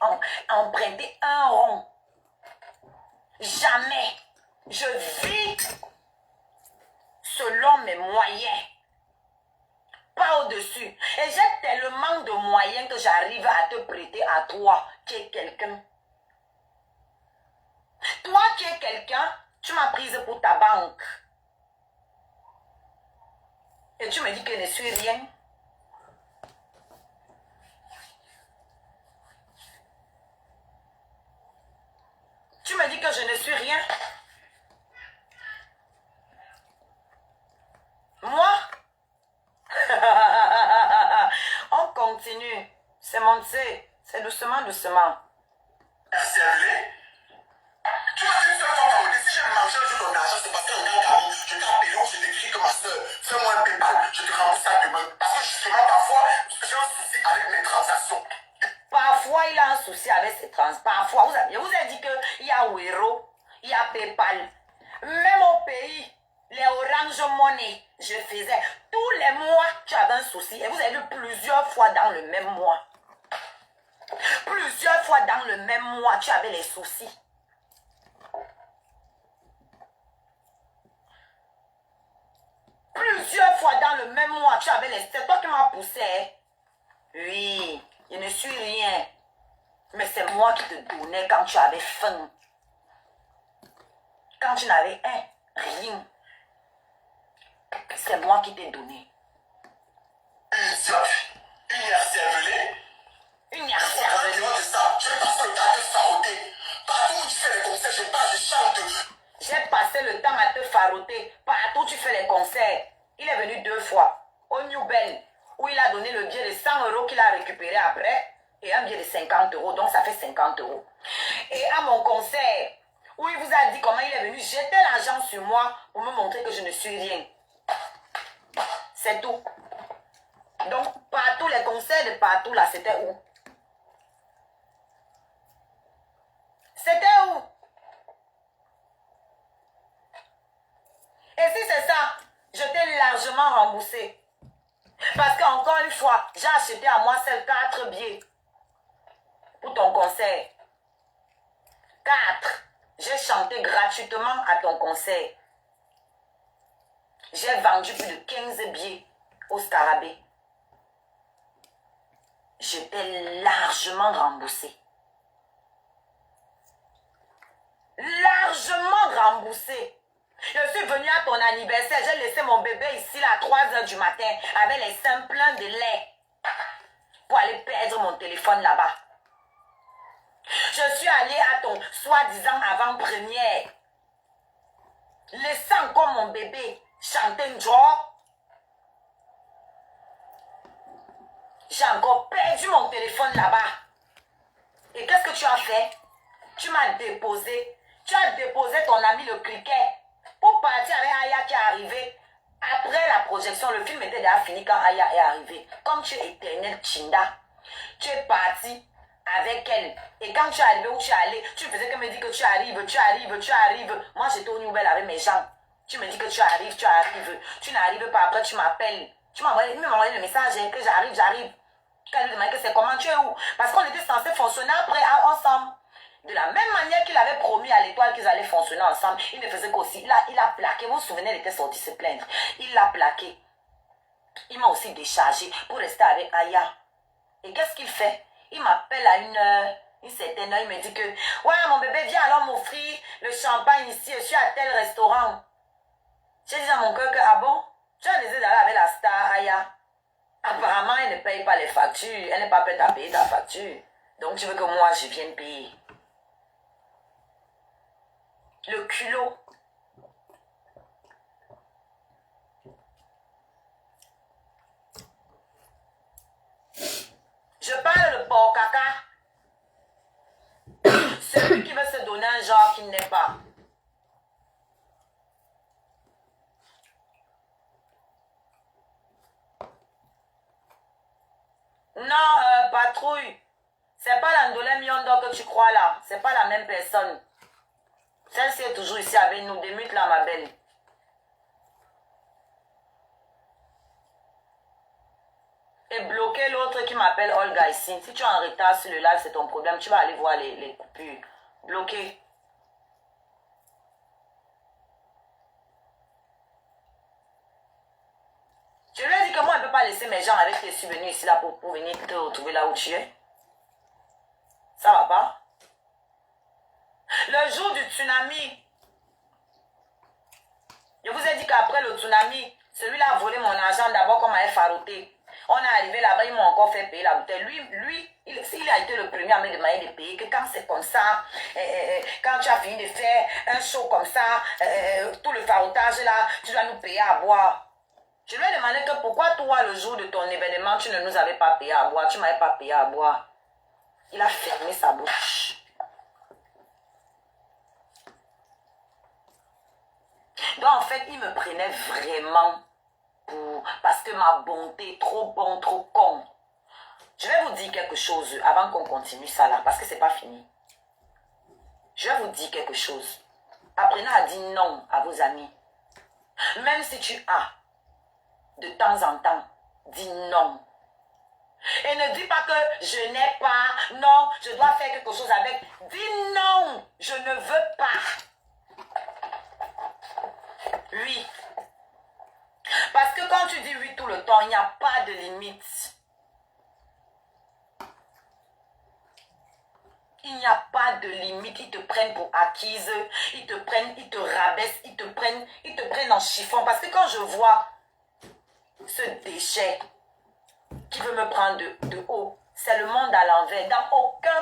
emprunté un rond. Jamais. Je vis selon mes moyens. Pas au-dessus. Et j'ai tellement de moyens que j'arrive à te prêter à toi qui es quelqu'un. Toi qui es quelqu'un, tu m'as prise pour ta banque. Et tu me dis que je ne suis rien. Tu me dis que je ne suis rien. Moi? On continue. C'est monté. C'est doucement, doucement. Servez. Tu m'as dit une seule fois, Parodé, si j'ai mangé un jour ton argent, c'est parce qu'un grand carré, je t'ai appelé, je t'écris que ma soeur, fais-moi un PayPal, je te rembourse ça demain. Parce que justement, parfois, j'ai un souci avec mes transactions. Parfois, il a un souci avec ses trans. Parfois, je vous ai dit qu'il y a Wero, il y a PayPal. Même au pays, les Orange Money, je faisais. Tous les mois, tu avais un souci. Et vous avez vu plusieurs fois dans le même mois. Plusieurs fois dans le même mois, tu avais les soucis. Plusieurs fois dans le même mois, tu avais les... C'est toi qui m'as poussé. Oui, je ne suis rien. Mais c'est moi qui te donnais quand tu avais faim. Quand tu n'avais rien. C'est moi qui t'ai donné. Une hier cervelée. Une hier cervelée. De ça, je vais passer le temps à te faroter. Partout où tu fais les concerts, je passe, je chante. J'ai passé le temps à te faroter. Partout où tu fais les concerts. Il est venu 2 fois. Au New Bell, où il a donné le billet de 100 euros qu'il a récupéré après. Et un billet de 50 euros. Donc ça fait 50 euros. Et à mon concert, où il vous a dit comment il est venu jeter l'argent sur moi pour me montrer que je ne suis rien. C'est tout. Donc, partout, les concerts de partout, là, c'était où? rembourser. Parce qu'encore une fois, j'ai acheté à moi seuls 4 billets pour ton concert. 4. J'ai chanté gratuitement à ton concert. J'ai vendu plus de 15 billets au Scarabée. Je t'ai largement remboursé. Largement remboursé. Je suis venue à ton anniversaire, j'ai laissé mon bébé ici là, à 3 h du matin avec les seins pleins de lait pour aller perdre mon téléphone là-bas. Je suis allée à ton soi-disant avant-première, laissant encore mon bébé chanter une joie. J'ai encore perdu mon téléphone là-bas. Et qu'est-ce que tu as fait? Tu m'as déposé. Tu as déposé ton ami le criquet pour partir avec Aya qui est arrivé. Après la projection, le film était déjà fini quand Aya est arrivée. Comme tu es éternel Chinda, tu es parti avec elle. Et quand tu es arrivé où tu es allé, tu faisais que me dire que tu arrives, tu arrives, tu arrives. Moi, j'étais aux nouvelles avec mes gens. Tu me dis que tu arrives, tu arrives. Tu n'arrives pas, après tu m'appelles. Tu m'as envoyé le message que j'arrive, j'arrive. Quand elle lui demandait que c'est comment, tu es où? Parce qu'on était censés fonctionner après ensemble. De la même manière qu'il avait promis à l'étoile qu'ils allaient fonctionner ensemble, il ne faisait qu'aussi. Là, il a plaqué. Vous vous souvenez, il était sorti se plaindre. Il l'a plaqué. Il m'a aussi déchargé pour rester avec Aya. Et qu'est-ce qu'il fait? Il m'appelle à une certaine heure. Il me dit que, ouais, mon bébé, viens alors m'offrir le champagne ici. Je suis à tel restaurant. J'ai dit à mon cœur que, ah bon? Tu as décidé d'aller avec la star Aya. Apparemment, elle ne paye pas les factures. Elle n'est pas prête à payer ta facture. Donc, tu veux que moi, je vienne payer. Le culot. Je parle de porc caca. Celui qui veut se donner un genre qu'il n'est pas. Non, patrouille. C'est pas l'Andolé Miondo que tu crois là. C'est pas la même personne. Celle-ci est toujours ici avec nous. Démute là, ma belle. Et bloquer l'autre qui m'appelle Olga ici. Si tu es en retard sur le live, c'est ton problème. Tu vas aller voir les coupures. Bloquer. Je lui ai dit que moi, je ne peux pas laisser mes gens avec les souvenirs ici là pour venir te retrouver là où tu es. Ça va pas? Le jour du tsunami, je vous ai dit qu'après le tsunami, celui-là a volé mon argent d'abord comme m'avait farouté. On est arrivé là-bas, ils m'ont encore fait payer la bouteille. Lui, il a été le premier à me demander de payer. Que quand c'est comme ça, quand tu as fini de faire un show comme ça, tout le faroutage là, tu dois nous payer à boire. Je lui ai demandé que pourquoi toi, le jour de ton événement, tu ne nous avais pas payé à boire, tu ne m'avais pas payé à boire. Il a fermé sa bouche. Donc en fait, il me prenait vraiment parce que ma bonté, trop bon, trop con. Je vais vous dire quelque chose avant qu'on continue ça là, parce que c'est pas fini. Je vais vous dire quelque chose. Apprenez à dire non à vos amis. Même si tu as, de temps en temps, dis non. Et ne dis pas que je n'ai pas, non, je dois faire quelque chose avec. Dis non, je ne veux pas. Oui. Parce que quand tu dis oui tout le temps, il n'y a pas de limite. Il n'y a pas de limite. Ils te prennent pour acquise. Ils te prennent, ils te rabaissent. Ils te prennent en chiffon. Parce que quand je vois ce déchet qui veut me prendre de haut, c'est le monde à l'envers. Dans aucun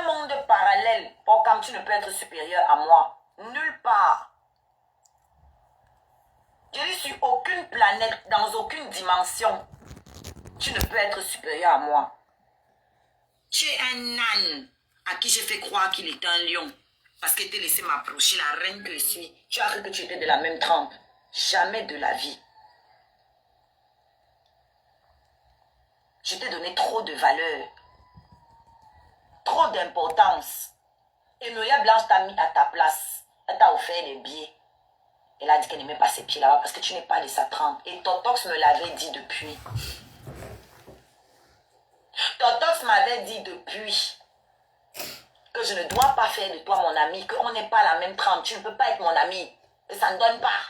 monde parallèle, comme tu ne peux être supérieur à moi. Nulle part. Je dis sur aucune planète, dans aucune dimension, tu ne peux être supérieur à moi. Tu es un âne à qui j'ai fait croire qu'il était un lion. Parce qu'il t'a laissé m'approcher, la reine que je suis. Tu as cru que tu étais de la même trempe. Jamais de la vie. Je t'ai donné trop de valeur. Trop d'importance. Et Noya Blanche t'a mis à ta place. Elle t'a offert des billets. Elle a dit qu'elle n'aimait pas ses pieds là-bas parce que tu n'es pas de sa trempe. Et Totox me l'avait dit depuis. Totox m'avait dit depuis que je ne dois pas faire de toi mon ami, qu'on n'est pas la même trempe. Tu ne peux pas être mon ami. Et ça ne donne pas.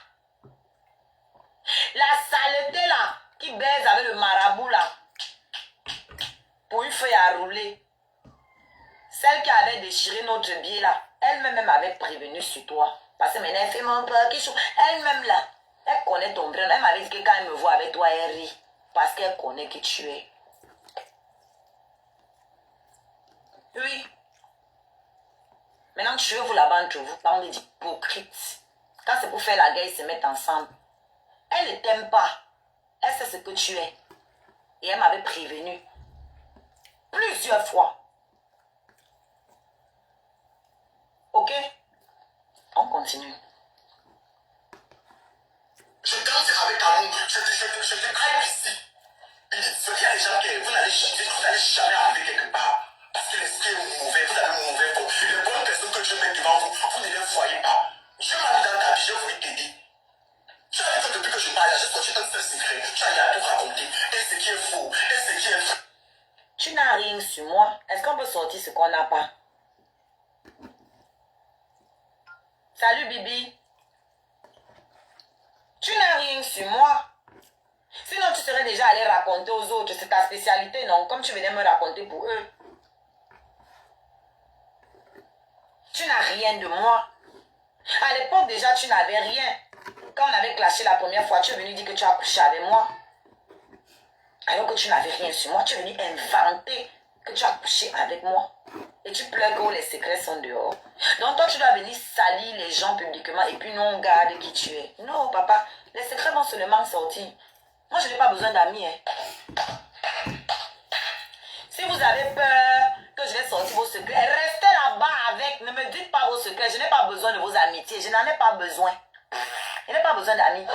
La saleté là, qui baise avec le marabout là, pour une feuille à rouler. Celle qui avait déchiré notre billet là, elle-même m'avait prévenu sur toi. Parce que maintenant, elle fait mon peur, elle-même là, elle connaît ton vrai nom. Elle m'avait dit que quand elle me voit avec toi, elle rit. Parce qu'elle connaît qui tu es. Oui. Maintenant, tu veux vous là-bas entre vous, parlez d'hypocrite. Quand c'est pour faire la guerre, ils se mettent ensemble. Elle ne t'aime pas. Elle sait ce que tu es. Et elle m'avait prévenu. Plusieurs fois. Ok? On continue. Je danse avec amour. Je te hype ici. Ce qu'il y a des gens que vous n'allez jamais arriver quelque part. Parce que l'esprit est mauvais, vous avez mauvais pour. Les bonnes personnes que Dieu met devant vous, vous ne les voyez pas. Dieu m'a mis dans ta vie, je voulais t'aider. Tu as vu que depuis que je parle, j'ai sorti un seul secret. Tu as rien à tout raconter. Et ce qui est faux, et ce qui est faux. Tu n'as rien sur moi. Est-ce qu'on peut sortir ce qu'on n'a pas? Salut Bibi. Tu n'as rien sur moi. Sinon tu serais déjà allé raconter aux autres. C'est ta spécialité, non? Comme tu venais me raconter pour eux. Tu n'as rien de moi. À l'époque déjà tu n'avais rien. Quand on avait clashé la première fois, tu es venu dire que tu as couché avec moi. Alors que tu n'avais rien sur moi, tu es venu inventer que tu as couché avec moi. Et tu pleures que les secrets sont dehors. Donc toi, tu dois venir salir les gens publiquement et puis nous, on garde qui tu es. Non, papa, les secrets vont seulement sortir. Moi, je n'ai pas besoin d'amis. Hein. Si vous avez peur que je vais sortir vos secrets, restez là-bas avec. Ne me dites pas vos secrets. Je n'ai pas besoin de vos amitiés. Je n'en ai pas besoin. Je n'ai pas besoin d'amis.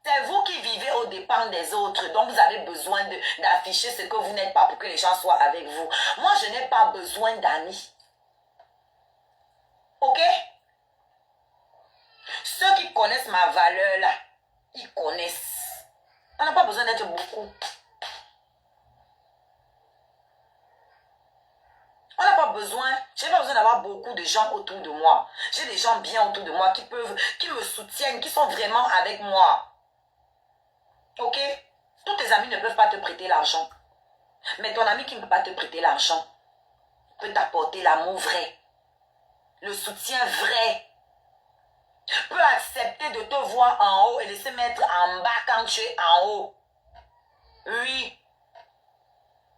C'est vous qui vivez aux dépens des autres. Donc, vous avez besoin d'afficher ce que vous n'êtes pas pour que les gens soient avec vous. Moi, je n'ai pas besoin d'amis. Ok? Ceux qui connaissent ma valeur, là, ils connaissent. On n'a pas besoin d'être beaucoup. On n'a pas besoin, je n'ai pas besoin d'avoir beaucoup de gens autour de moi. J'ai des gens bien autour de moi qui me soutiennent, qui sont vraiment avec moi. Ok? Tous tes amis ne peuvent pas te prêter l'argent. Mais ton ami qui ne peut pas te prêter l'argent peut t'apporter l'amour vrai. Le soutien vrai. Peut accepter de te voir en haut et de se mettre en bas quand tu es en haut. Oui.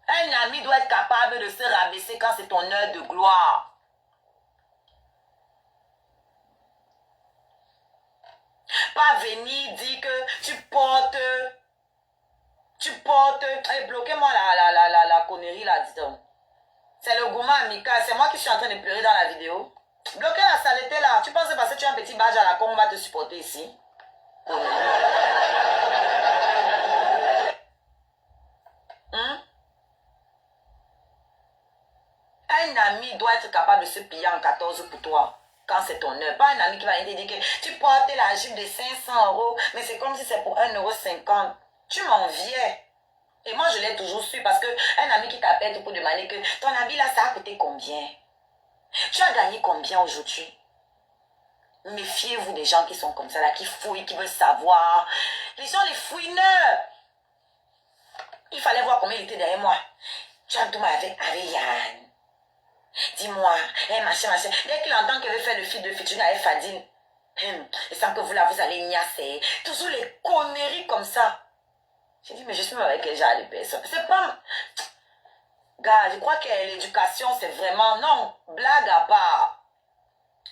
Un ami doit être capable de se rabaisser quand c'est ton heure de gloire. Pas venir dire que tu portes... bloquez-moi la connerie là, dis donc. C'est le gourmand amical. C'est moi qui suis en train de pleurer dans la vidéo. Bloquez la saleté là. Tu penses que parce que tu as un petit badge à la con, on va te supporter ici? Un ami doit être capable de se piller en 14 pour toi. Quand c'est ton heure. Pas un ami qui va te dire que tu portes la jupe de 500 €, mais c'est comme si c'est pour 1,50 €. Tu m'enviais. Et moi, je l'ai toujours su parce qu'un ami qui t'appelle pour demander que ton habit là, ça a coûté combien? Tu as gagné combien aujourd'hui? Méfiez-vous des gens qui sont comme ça, là, qui fouillent, qui veulent savoir. Les gens, les fouineurs. Il fallait voir combien il était derrière moi. Tu as tout avec Yann. Dis-moi, machin. Dès qu'il entend qu'elle veut faire le fil de featuring avec Fadil, et sans que vous là, vous allez niasser. Toujours les conneries comme ça. J'ai dit, mais je suis même avec quel genre de personne. C'est pas... Gars, je crois que l'éducation, c'est vraiment... Non, blague à part.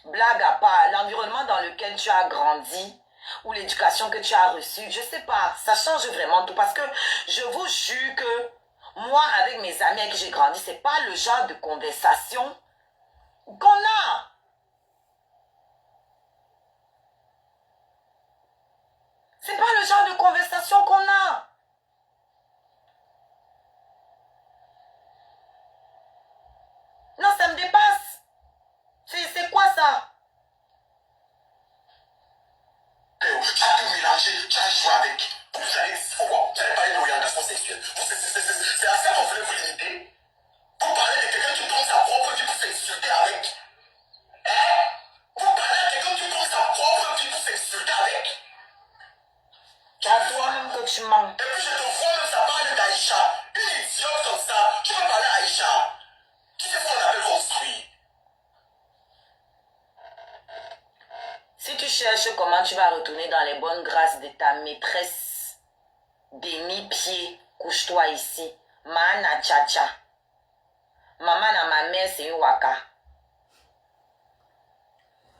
Blague à part. L'environnement dans lequel tu as grandi, ou l'éducation que tu as reçue, je sais pas. Ça change vraiment tout. Parce que je vous jure que moi, avec mes amis avec qui j'ai grandi, c'est pas le genre de conversation qu'on a. C'est pas le genre de conversation qu'on a. Non, ça me dépasse. C'est quoi ça? wesh, comment tu vas retourner dans les bonnes grâces de ta maîtresse? Demi-pied, couche-toi ici. Mana tcha-tcha. Maman na ma mère, c'est une waka.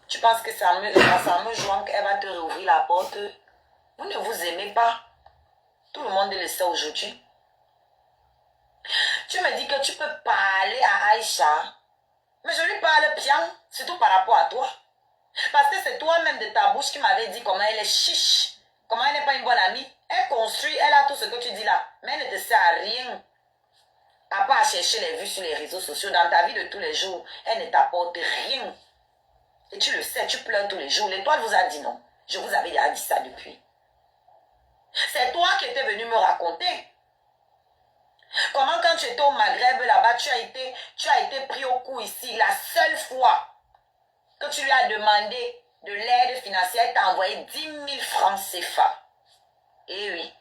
Tu penses que ça me joint qu'elle va te rouvrir la porte? Vous ne vous aimez pas. Tout le monde le sait aujourd'hui. Tu me dis que tu peux parler à Aïcha. Mais je lui parle bien, surtout par rapport à toi. Parce que c'est toi-même de ta bouche qui m'avait dit comment elle est chiche. Comment elle n'est pas une bonne amie. Elle construit, elle a tout ce que tu dis là. Mais elle ne te sert à rien. À part chercher les vues sur les réseaux sociaux. Dans ta vie de tous les jours, elle ne t'apporte rien. Et tu le sais, tu pleures tous les jours. L'étoile vous a dit non. Je vous avais déjà dit ça depuis. C'est toi qui étais venu me raconter. Comment quand tu étais au Maghreb là-bas, tu as été pris au coup ici. La seule fois que tu lui as demandé de l'aide financière, elle t'a envoyé 10 000 francs CFA. Eh oui.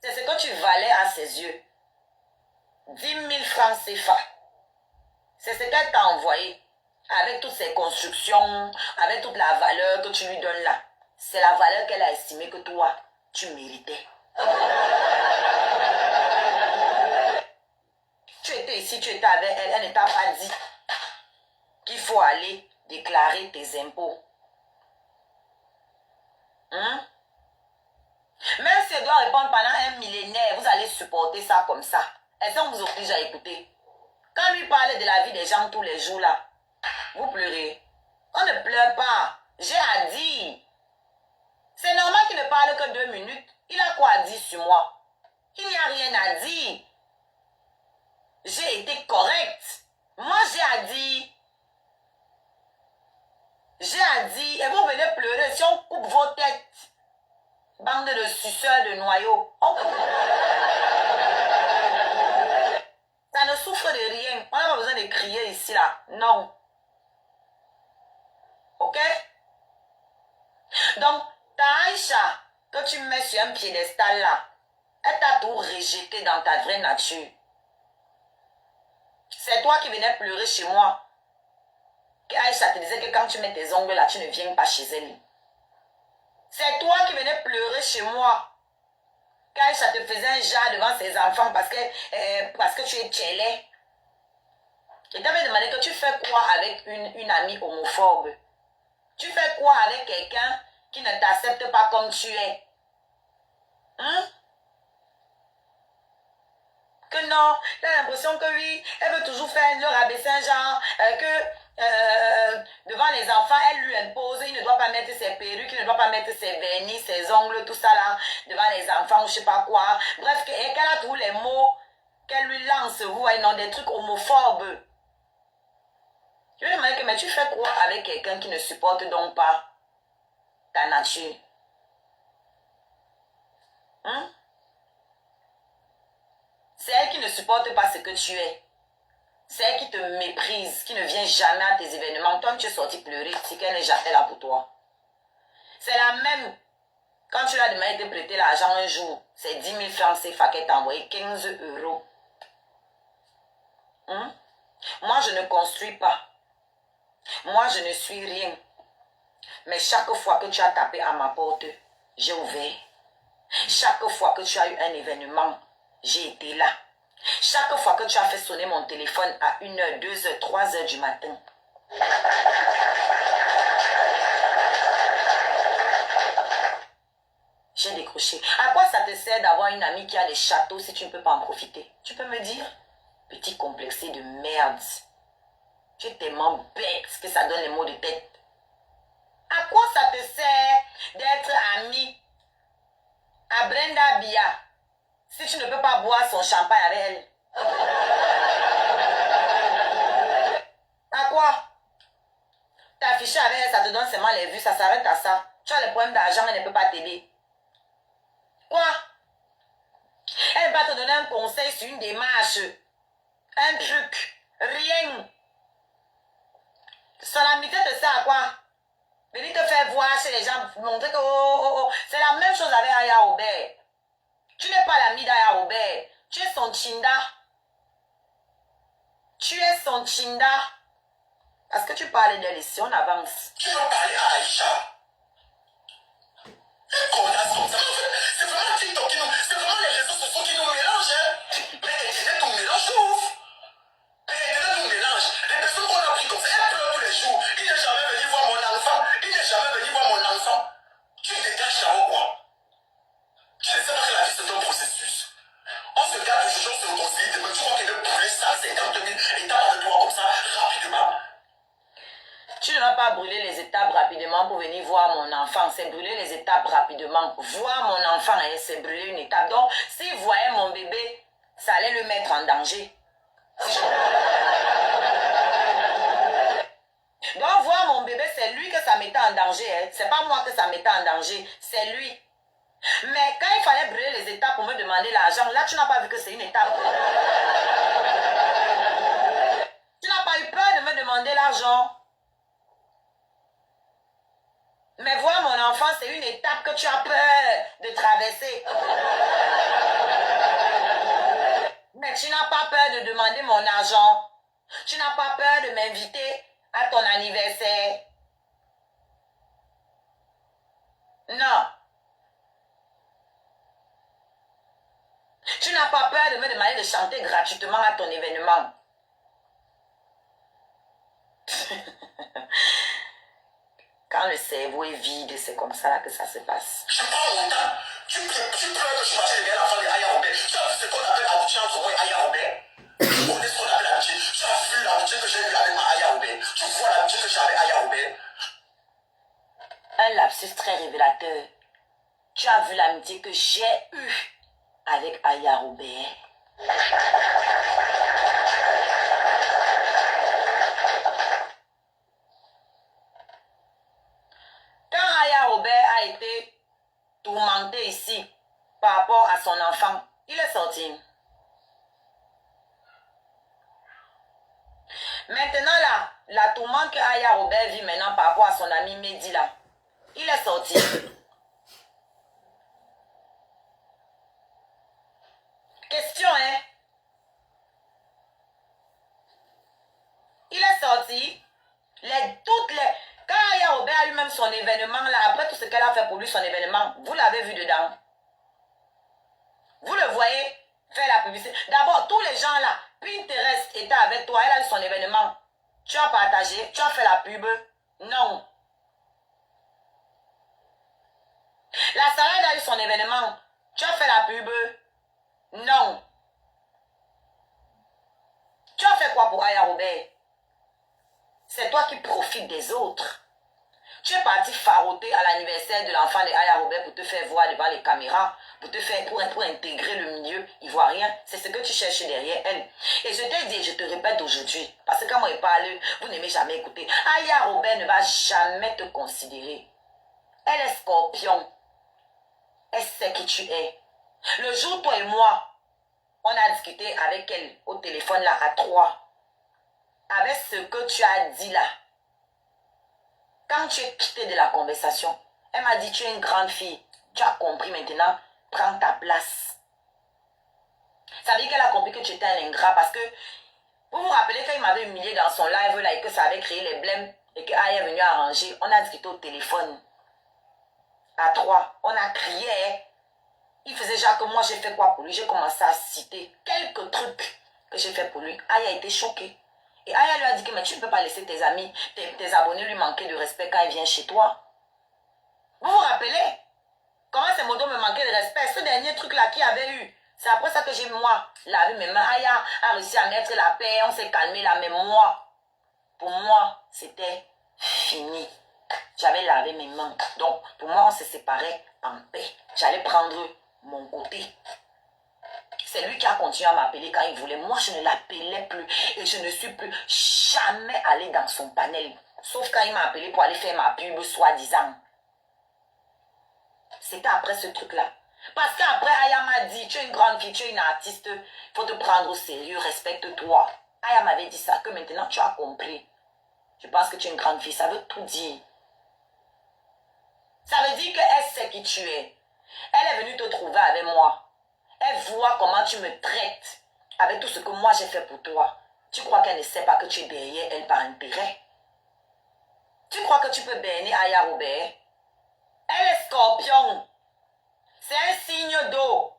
C'est ce que tu valais à ses yeux. 10 000 francs CFA. C'est ce qu'elle t'a envoyé. Avec toutes ses constructions, avec toute la valeur que tu lui donnes là. C'est la valeur qu'elle a estimée que toi, tu méritais. Tu étais ici, tu étais avec elle, elle ne t'a pas dit qu'il faut aller déclarer tes impôts. Hein? Même si elle doit répondre pendant un millénaire, vous allez supporter ça comme ça. Est-ce qu'on vous oblige à écouter? Quand lui parle de la vie des gens tous les jours là, vous pleurez. On ne pleure pas. J'ai à dire. C'est normal qu'il ne parle que 2 minutes. Il a quoi à dire sur moi? Il n'y a rien à dire. J'ai été correcte. Moi, j'ai à dire. J'ai à dire. Et vous venez pleurer si on coupe vos têtes. Bande de suceurs de noyaux. Ça ne souffre de rien. On n'a pas besoin de crier ici, là. Non. Ok? Donc, ta Aïcha, que tu mets sur un piédestal là, elle t'a tout rejeté dans ta vraie nature. C'est toi qui venais pleurer chez moi. Que Aïcha te disait que quand tu mets tes ongles là, tu ne viens pas chez elle. C'est toi qui venais pleurer chez moi. Qu'Aïcha te faisait un jas devant ses enfants parce que tu es tchélé. Je t'avais demandé que tu fais quoi avec une amie homophobe. Tu fais quoi avec quelqu'un qui ne t'accepte pas comme tu es? Hein? Que non, elle a l'impression que oui, elle veut toujours faire le rabaisser un genre, devant les enfants, elle lui impose, il ne doit pas mettre ses perruques, il ne doit pas mettre ses vernis, ses ongles, tout ça là, devant les enfants ou je sais pas quoi. Bref, qu'elle a tous les mots qu'elle lui lance, vous voyez, non, des trucs homophobes. Je lui demande que, mais tu fais quoi avec quelqu'un qui ne supporte donc pas ta nature? Hein? C'est elle qui ne supporte pas ce que tu es. C'est elle qui te méprise, qui ne vient jamais à tes événements. Toi, tu es sorti pleurer, c'est qu'elle n'est jamais là pour toi. C'est la même. Quand tu lui as demandé de prêter l'argent un jour, c'est 10 000 francs CFA qu'elle t'a envoyé, 15 euros. Hein? Moi, je ne construis pas. Moi, je ne suis rien. Mais chaque fois que tu as tapé à ma porte, j'ai ouvert. Chaque fois que tu as eu un événement, j'ai été là. Chaque fois que tu as fait sonner mon téléphone à 1h, 2h, 3h du matin. J'ai décroché. À quoi ça te sert d'avoir une amie qui a des châteaux si tu ne peux pas en profiter? Tu peux me dire? Petit complexé de merde. Tu es tellement bête que ça donne les mots de tête. À quoi ça te sert d'être amie à Brenda Bia si tu ne peux pas boire son champagne avec elle? À quoi? T'afficher avec elle, ça te donne seulement les vues, ça s'arrête à ça. Tu as les problèmes d'argent, elle ne peut pas t'aider. Quoi? Elle va te donner un conseil sur une démarche, un truc, rien. Son amitié te sert à quoi? Venir te faire voir chez les gens, montrer que c'est la même chose avec Aya Robert. Tu n'es pas l'ami d'Aya Robert. Tu es son chinda. Tu es son chinda. Parce que tu parles d'elle ici, on avance. Tu vas parler à Aïcha. Connasse comme ça. C'est vraiment TikTok qui nous... C'est vraiment les réseaux sociaux qui nous mélangent. Hein. Mais Internet nous mélange ouf. Mais Internet nous mélange. Les personnes qu'on a pris comme ça, elles pleurent tous les jours. Il n'est jamais venu voir mon enfant. Il n'est jamais venu voir mon enfant. Tu te détaches là-haut quoi. Tu ne sais pas que la vie c'est un processus. On se garde toujours, on se réconcilie demain. Tu crois qu'il veut brûler 150 000 étapes avec toi comme ça, rapidement. Tu ne vas pas brûler les étapes rapidement pour venir voir mon enfant. C'est brûler les étapes rapidement. Voir mon enfant, hein, c'est brûler une étape. Donc, s'il voyait mon bébé, ça allait le mettre en danger. Donc, voir mon bébé, c'est lui que ça mettait en danger. Hein. C'est pas moi que ça mettait en danger. C'est lui. Mais quand il fallait brûler les étapes pour me demander l'argent, là, tu n'as pas vu que c'est une étape. Tu n'as pas eu peur de me demander l'argent. Mais voir mon enfant, c'est une étape que tu as peur de traverser. Mais tu n'as pas peur de demander mon argent. Tu n'as pas peur de m'inviter à ton anniversaire. Non. Tu n'as pas peur de me demander de chanter gratuitement à ton événement. Quand le cerveau est vide, c'est comme ça là que ça se passe. Je prends mon temps. Tu pleures que je marchais derrière l'enfant de Aya Robert. Tu as vu ce qu'on appelle l'amitié entre moi et Aya Robert. Tu connais ce qu'on appelle l'amitié. Tu as vu l'amitié que j'ai eue avec ma Aya Robert. Tu vois l'amitié que j'ai avec Aya Robert. Un lapsus très révélateur. Tu as vu l'amitié que j'ai eue avec Aya Robert. Quand Aya Robert a été tourmenté ici par rapport à son enfant, il est sorti. Maintenant là, la tourmente que Aya Robert vit maintenant par rapport à son ami Mehdi là, il est sorti. Question, hein? Il est sorti. Quand Aya Robert a eu même son événement là, après tout ce qu'elle a fait pour lui, son événement, vous l'avez vu dedans. Vous le voyez faire la publicité. D'abord, tous les gens là, Pinterest était avec toi, elle a eu son événement. Tu as partagé, tu as fait la pub. Non. La salade a eu son événement. Tu as fait la pub. Non. Tu as fait quoi pour Aya Robert? C'est toi qui profites des autres. Tu es parti faroter à l'anniversaire de l'enfant de Aya Robert pour te faire voir devant les caméras, pour intégrer le milieu ivoirien. C'est ce que tu cherches derrière elle. Et je t'ai dit, je te répète aujourd'hui, parce que quand moi je parle, vous n'aimez jamais écouter. Aya Robert ne va jamais te considérer. Elle est scorpion. Elle sait qui tu es. Le jour, toi et moi, on a discuté avec elle au téléphone là à 3. Avec ce que tu as dit là. Quand tu es quitté de la conversation, elle m'a dit, tu es une grande fille. Tu as compris maintenant, prends ta place. Ça veut dire qu'elle a compris que tu étais un ingrat parce que, vous vous rappelez quand il m'avait humilié dans son live là et que ça avait créé les blèmes et que Aya est venue arranger, on a discuté au téléphone. À 3, on a crié. Hein. Il faisait déjà que moi j'ai fait quoi pour lui. J'ai commencé à citer quelques trucs que j'ai fait pour lui. Aya a été choquée. Et Aya lui a dit que mais tu ne peux pas laisser tes amis, tes abonnés lui manquer de respect quand ils viennent chez toi. Vous vous rappelez comment ces modos me manquaient de respect? Ce dernier truc-là qu'il y avait eu. C'est après ça que j'ai, moi, lavé mes mains. Aya a réussi à mettre la paix. On s'est calmé là. Mais moi, pour moi, c'était fini. J'avais lavé mes mains. Donc, pour moi, on se séparait en paix. J'allais prendre mon côté. C'est lui qui a continué à m'appeler quand il voulait. Moi, je ne l'appelais plus. Et je ne suis plus jamais allée dans son panel. Sauf quand il m'a appelé pour aller faire ma pub, soi-disant. C'était après ce truc-là. Parce qu'après, Aya m'a dit, tu es une grande fille, tu es une artiste. Il faut te prendre au sérieux, respecte-toi. Aya m'avait dit ça, que maintenant tu as compris. Je pense que tu es une grande fille, ça veut tout dire. Ça veut dire qu'elle sait qui tu es. Elle est venue te trouver avec moi. Elle voit comment tu me traites avec tout ce que moi j'ai fait pour toi. Tu crois qu'elle ne sait pas que tu es derrière elle par intérêt? Tu crois que tu peux berner Aya Robert? Elle est scorpion. C'est un signe d'eau.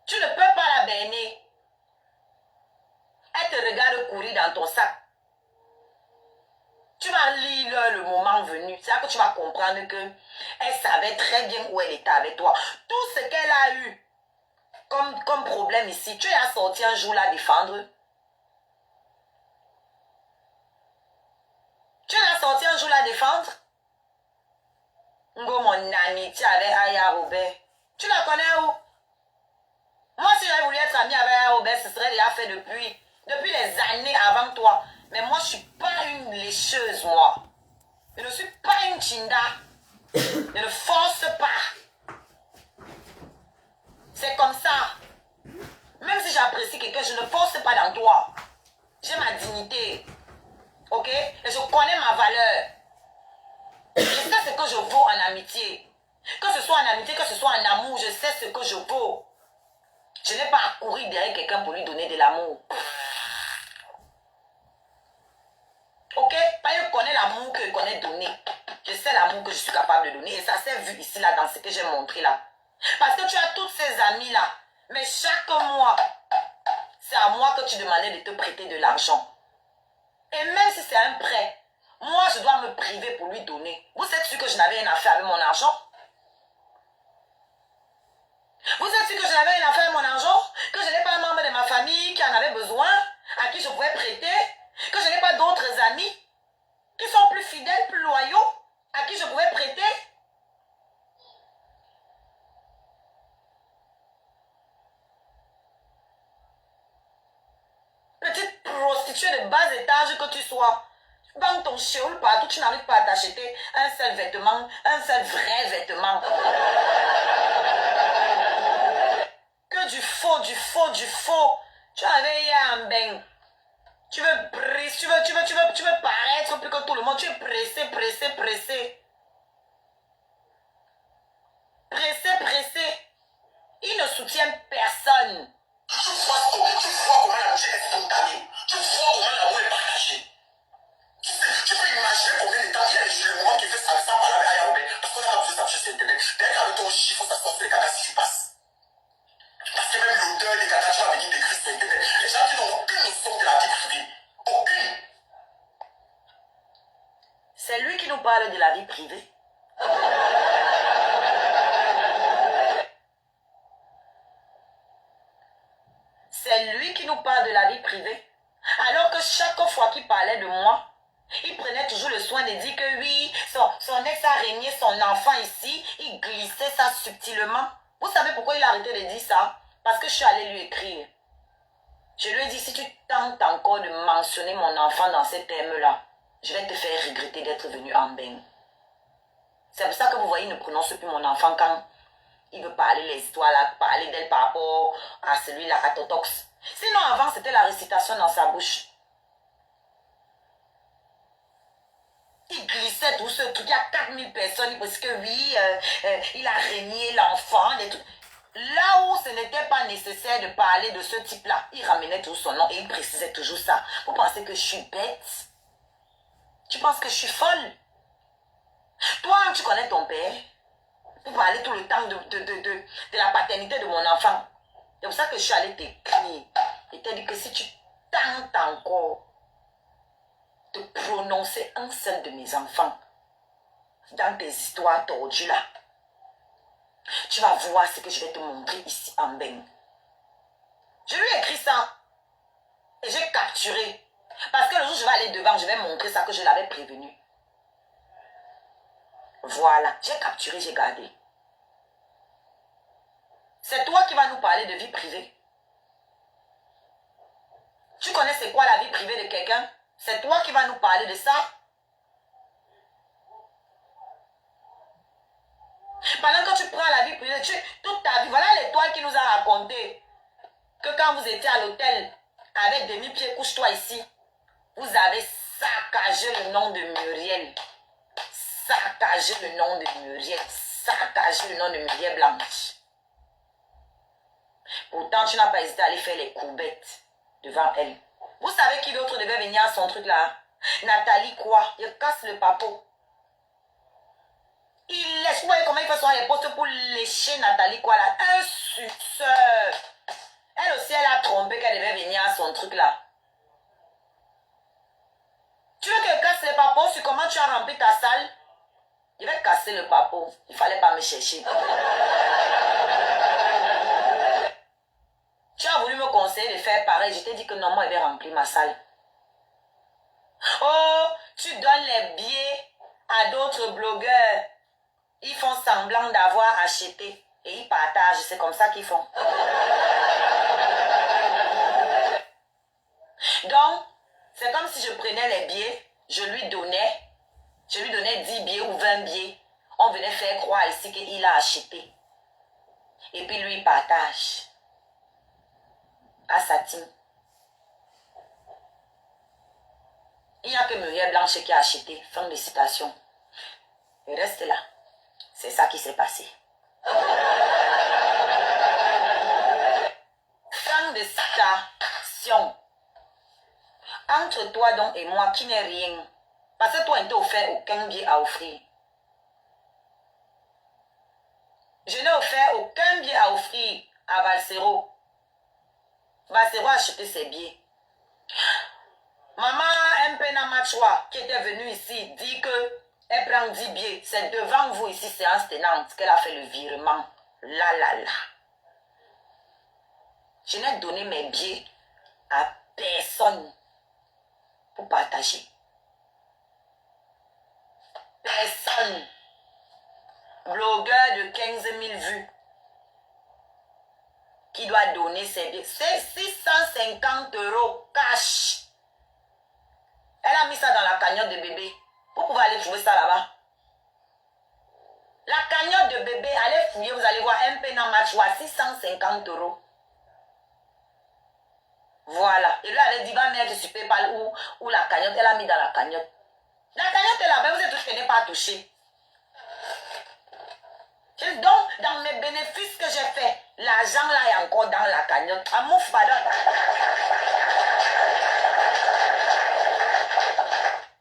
Tu ne peux pas la berner. Elle te regarde courir dans ton sac. Tu vas lire le moment venu. C'est là que tu vas comprendre que elle savait très bien où elle était avec toi. Tout ce qu'elle a eu comme problème ici, tu as sorti un jour la défendre. Tu l'as sorti un jour la défendre. Ngo, mon amitié avec Aya Robert. Tu la connais où? Moi, si j'avais voulu être amie avec Aya Robert, ce serait déjà fait depuis les années avant toi. Mais moi, je ne suis pas une lécheuse, moi. Je ne suis pas une chinda. Je ne force pas. C'est comme ça. Même si j'apprécie quelqu'un, je ne force pas dans toi. J'ai ma dignité. Ok? Et je connais ma valeur. Je sais ce que je vaux en amitié. Que ce soit en amitié, que ce soit en amour, je sais ce que je vaux. Je n'ai pas à courir derrière quelqu'un pour lui donner de l'amour. Ok? Pas je connais l'amour que je connais donner. Je sais l'amour que je suis capable de donner. Et ça s'est vu ici, là, dans ce que j'ai montré, là. Parce que tu as toutes ces amies-là. Mais chaque mois, c'est à moi que tu demandais de te prêter de l'argent. Et même si c'est un prêt, moi, je dois me priver pour lui donner. Vous êtes sûr que je n'avais rien à faire avec mon argent? Vous êtes sûr que je n'avais rien à faire avec mon argent? Que je n'ai pas un membre de ma famille qui en avait besoin, à qui je pouvais prêter? Que je n'ai pas d'autres amis qui sont plus fidèles, plus loyaux, à qui je pouvais prêter? Petite prostituée de bas étage que tu sois, dans ton chéoul partout, tu n'arrives pas à t'acheter un seul vêtement, un seul vrai vêtement. Que du faux, du faux, du faux. Tu avais un bain. Tu veux paraître plus que tout le monde. Tu es pressé, pressé, pressé. Pressé, pressé. Il ne soutient personne. Tu vois comment l'amitié est spontanée. Tu vois comment l'amour est partagé. Tu peux imaginer combien de temps il y a le moment qui fait ça sans parler avec Aya Robert. Parce qu'on n'a pas besoin de s'afficher sur Internet. Dès qu'avec ton chiffre, ça sort sur les cagas si tu passes. Parce que même l'odeur des cagas, tu vas venir décrire sur Internet. Les gens qui n'ont aucune notion de la vie privée. Aucune. C'est lui qui nous parle de la vie privée. C'est lui qui nous parle de la vie privée. Alors que chaque fois qu'il parlait de moi, il prenait toujours le soin de dire que oui, son ex a régné son enfant ici. Il glissait ça subtilement. Vous savez pourquoi il a arrêté de dire ça? Parce que je suis allée lui écrire. Je lui ai dit, si tu tentes encore de mentionner mon enfant dans ces termes-là, je vais te faire regretter d'être venu en bain. C'est pour ça que vous voyez, il ne prononce plus mon enfant quand il veut parler les histoires, là, parler d'elle par rapport à celui-là, à Totox. Sinon, avant, c'était la récitation dans sa bouche. Il glissait tout ce truc. Il y a 4000 personnes parce que oui, il a régné l'enfant. Là où ce n'était pas nécessaire de parler de ce type-là, il ramenait tout son nom et il précisait toujours ça. Vous pensez que je suis bête? Tu penses que je suis folle? Toi, tu connais ton père. Vous parlez tout le temps de la paternité de mon enfant. C'est pour ça que je suis allée t'écrire. Et t'ai dit que si tu tentes encore de prononcer un seul de mes enfants dans tes histoires tordues là, tu vas voir ce que je vais te montrer ici en bain. Je lui ai écrit ça. Et j'ai capturé. Parce que le jour où je vais aller devant, je vais montrer ça que je l'avais prévenu. Voilà. J'ai capturé, j'ai gardé. C'est toi qui vas nous parler de vie privée. Tu connais c'est quoi la vie privée de quelqu'un? C'est toi qui vas nous parler de ça? Pendant que tu prends la vie privée, toute ta vie, voilà l'étoile qui nous a raconté que quand vous étiez à l'hôtel avec demi-pied, couche-toi ici, vous avez saccagé le nom de Muriel. Saccagé le nom de Muriel. Saccagé le nom de Muriel Blanche. Pourtant, tu n'as pas hésité à aller faire les courbettes devant elle. Vous savez qui d'autre devait venir à son truc là? Nathalie quoi? Il casse le papo. Il laisse. Vous voyez comment il fait son poste pour lécher Nathalie quoi là? Un suceur. Elle aussi, elle a trompé qu'elle devait venir à son truc là. Tu veux qu'elle casse le papo sur comment tu as rempli ta salle? Je vais casser le papo. Il fallait pas me chercher. Tu as voulu me conseiller de faire pareil. Je t'ai dit que non, moi, je vais remplir ma salle. Oh, tu donnes les billets à d'autres blogueurs. Ils font semblant d'avoir acheté. Et ils partagent. C'est comme ça qu'ils font. Donc, c'est comme si je prenais les billets. Je lui donnais 10 billets ou 20 billets. On venait faire croire ici qu'il a acheté. Et puis lui, il partage. À sa team. Il n'y a que Muriel Blanche qui a acheté. Fin de citation. Il reste là. C'est ça qui s'est passé. Fin de citation. Entre toi donc et moi qui n'est rien. Parce que toi, tu n'as offert aucun billet à offrir. Je n'ai offert aucun billet à offrir à Valsero. Valsero a acheté ses billets. Maman Mpena Machwa, qui était venue ici, dit que elle prend 10 billets. C'est devant vous ici, séance tenante, qu'elle a fait le virement. Là. Je n'ai donné mes billets à personne pour partager. Personne. Blogueur de 15 000 vues qui doit donner ses billets. C'est 650 € cash. Elle a mis ça dans la cagnotte de bébé. Vous pouvez aller trouver ça là-bas. La cagnotte de bébé, allez fouiller, vous allez voir un peu dans Machwa, 650 €. Voilà. Et là, elle dit, va mettre sur PayPal ou la cagnotte. Elle a mis dans la cagnotte. La cagnotte est là-bas, vous êtes tous qui n'êtes pas touché. Donc, dans mes bénéfices que j'ai fait, l'argent là est encore dans la cagnotte. Amouf, pardon.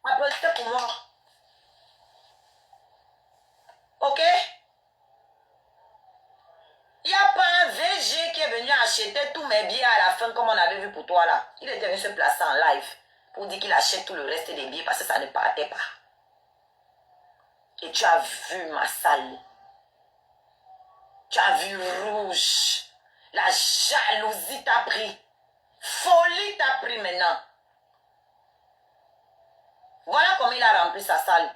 Applaudissez pour moi. Ok? Il n'y a pas un VG qui est venu acheter tous mes billets à la fin comme on avait vu pour toi là. Il était venu se placer en live pour dire qu'il achète tout le reste des billets parce que ça ne partait pas. Et tu as vu ma salle. Tu as vu rouge. La jalousie t'a pris. Folie t'a pris maintenant. Voilà comment il a rempli sa salle.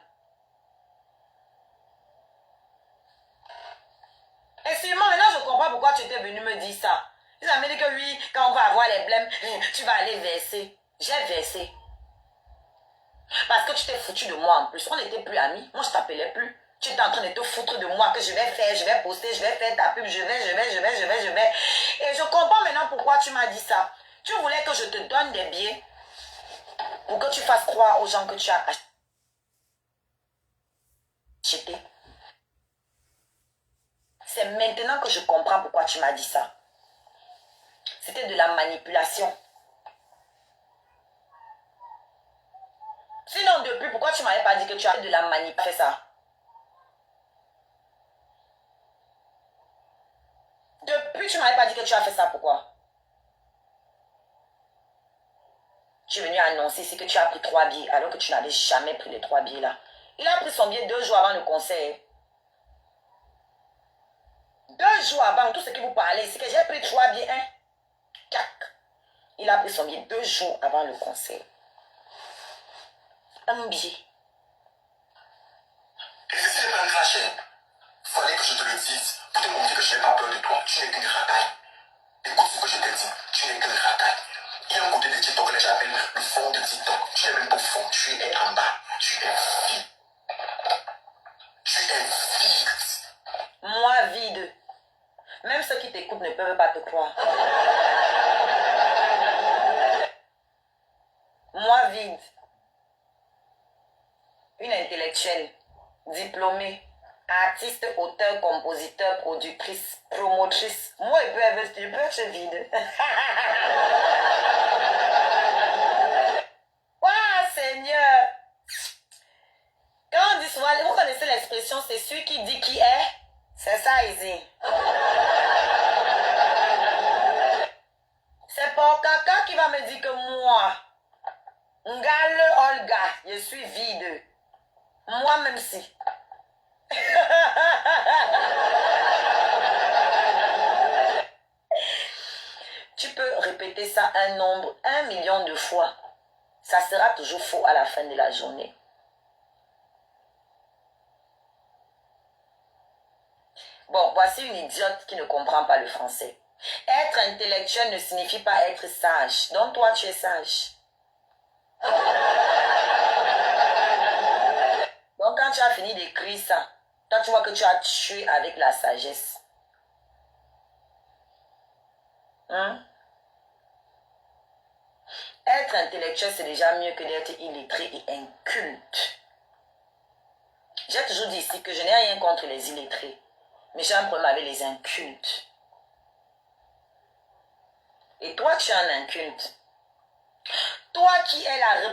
Et sûrement, maintenant je comprends pourquoi tu étais venu me dire ça. Ils ont dit que oui, quand on va avoir les blèmes, tu vas aller verser. J'ai versé. Parce que tu t'es foutu de moi en plus. On n'était plus amis. Moi, je t'appelais plus. Tu étais en train de te foutre de moi que je vais faire, je vais poster, je vais faire ta pub, je vais. Et je comprends maintenant pourquoi tu m'as dit ça. Tu voulais que je te donne des billets pour que tu fasses croire aux gens que tu as acheté. C'est maintenant que je comprends pourquoi tu m'as dit ça. C'était de la manipulation. Sinon, depuis, pourquoi tu ne m'avais pas dit que tu as fait de la manipulation? Ça. Depuis, tu ne m'avais pas dit que tu as fait ça. Pourquoi? Tu es venu annoncer ici que tu as pris 3 billets alors que tu n'avais jamais pris les 3 billets là. Il a pris son billet 2 jours avant le concert. 2 jours avant, tout ce que vous parlez, c'est que j'ai pris 3 billets. Hein? Il a pris son billet 2 jours avant le concert. Un billet. Et si c'est pas un crachet, il fallait que je te le dise pour te montrer que je n'ai pas peur de toi. Tu n'es qu'une racaille. Écoute ce que je t'ai dit. Tu n'es qu'une racaille. Il y a un côté de TikTok que j'appelle le fond de TikTok. Tu n'es même pas au fond. Tu es en bas. Tu es vide. Tu es vide. Moi, vide. Même ceux qui t'écoutent ne peuvent pas te croire. Moi, vide. Une intellectuelle, diplômée, artiste, auteur, compositeur, productrice, promotrice. Moi, je peux être vide. Waouh, Seigneur! vous connaissez l'expression, c'est celui qui dit qui est? C'est ça ici. C'est pour quelqu'un qui va me dire que moi, Ngale Olga, je suis vide. Moi-même si. Tu peux répéter ça un nombre, 1 million de fois. Ça sera toujours faux à la fin de la journée. Bon, voici une idiote qui ne comprend pas le français. Être intellectuel ne signifie pas être sage. Donc toi, tu es sage. Donc quand tu as fini d'écrire ça, toi tu vois que tu as tué avec la sagesse. Hein? Être intellectuel, c'est déjà mieux que d'être illettré et inculte. J'ai toujours dit ici que je n'ai rien contre les illettrés, mais j'ai un problème avec les incultes. Et toi, tu es un inculte. Toi qui es la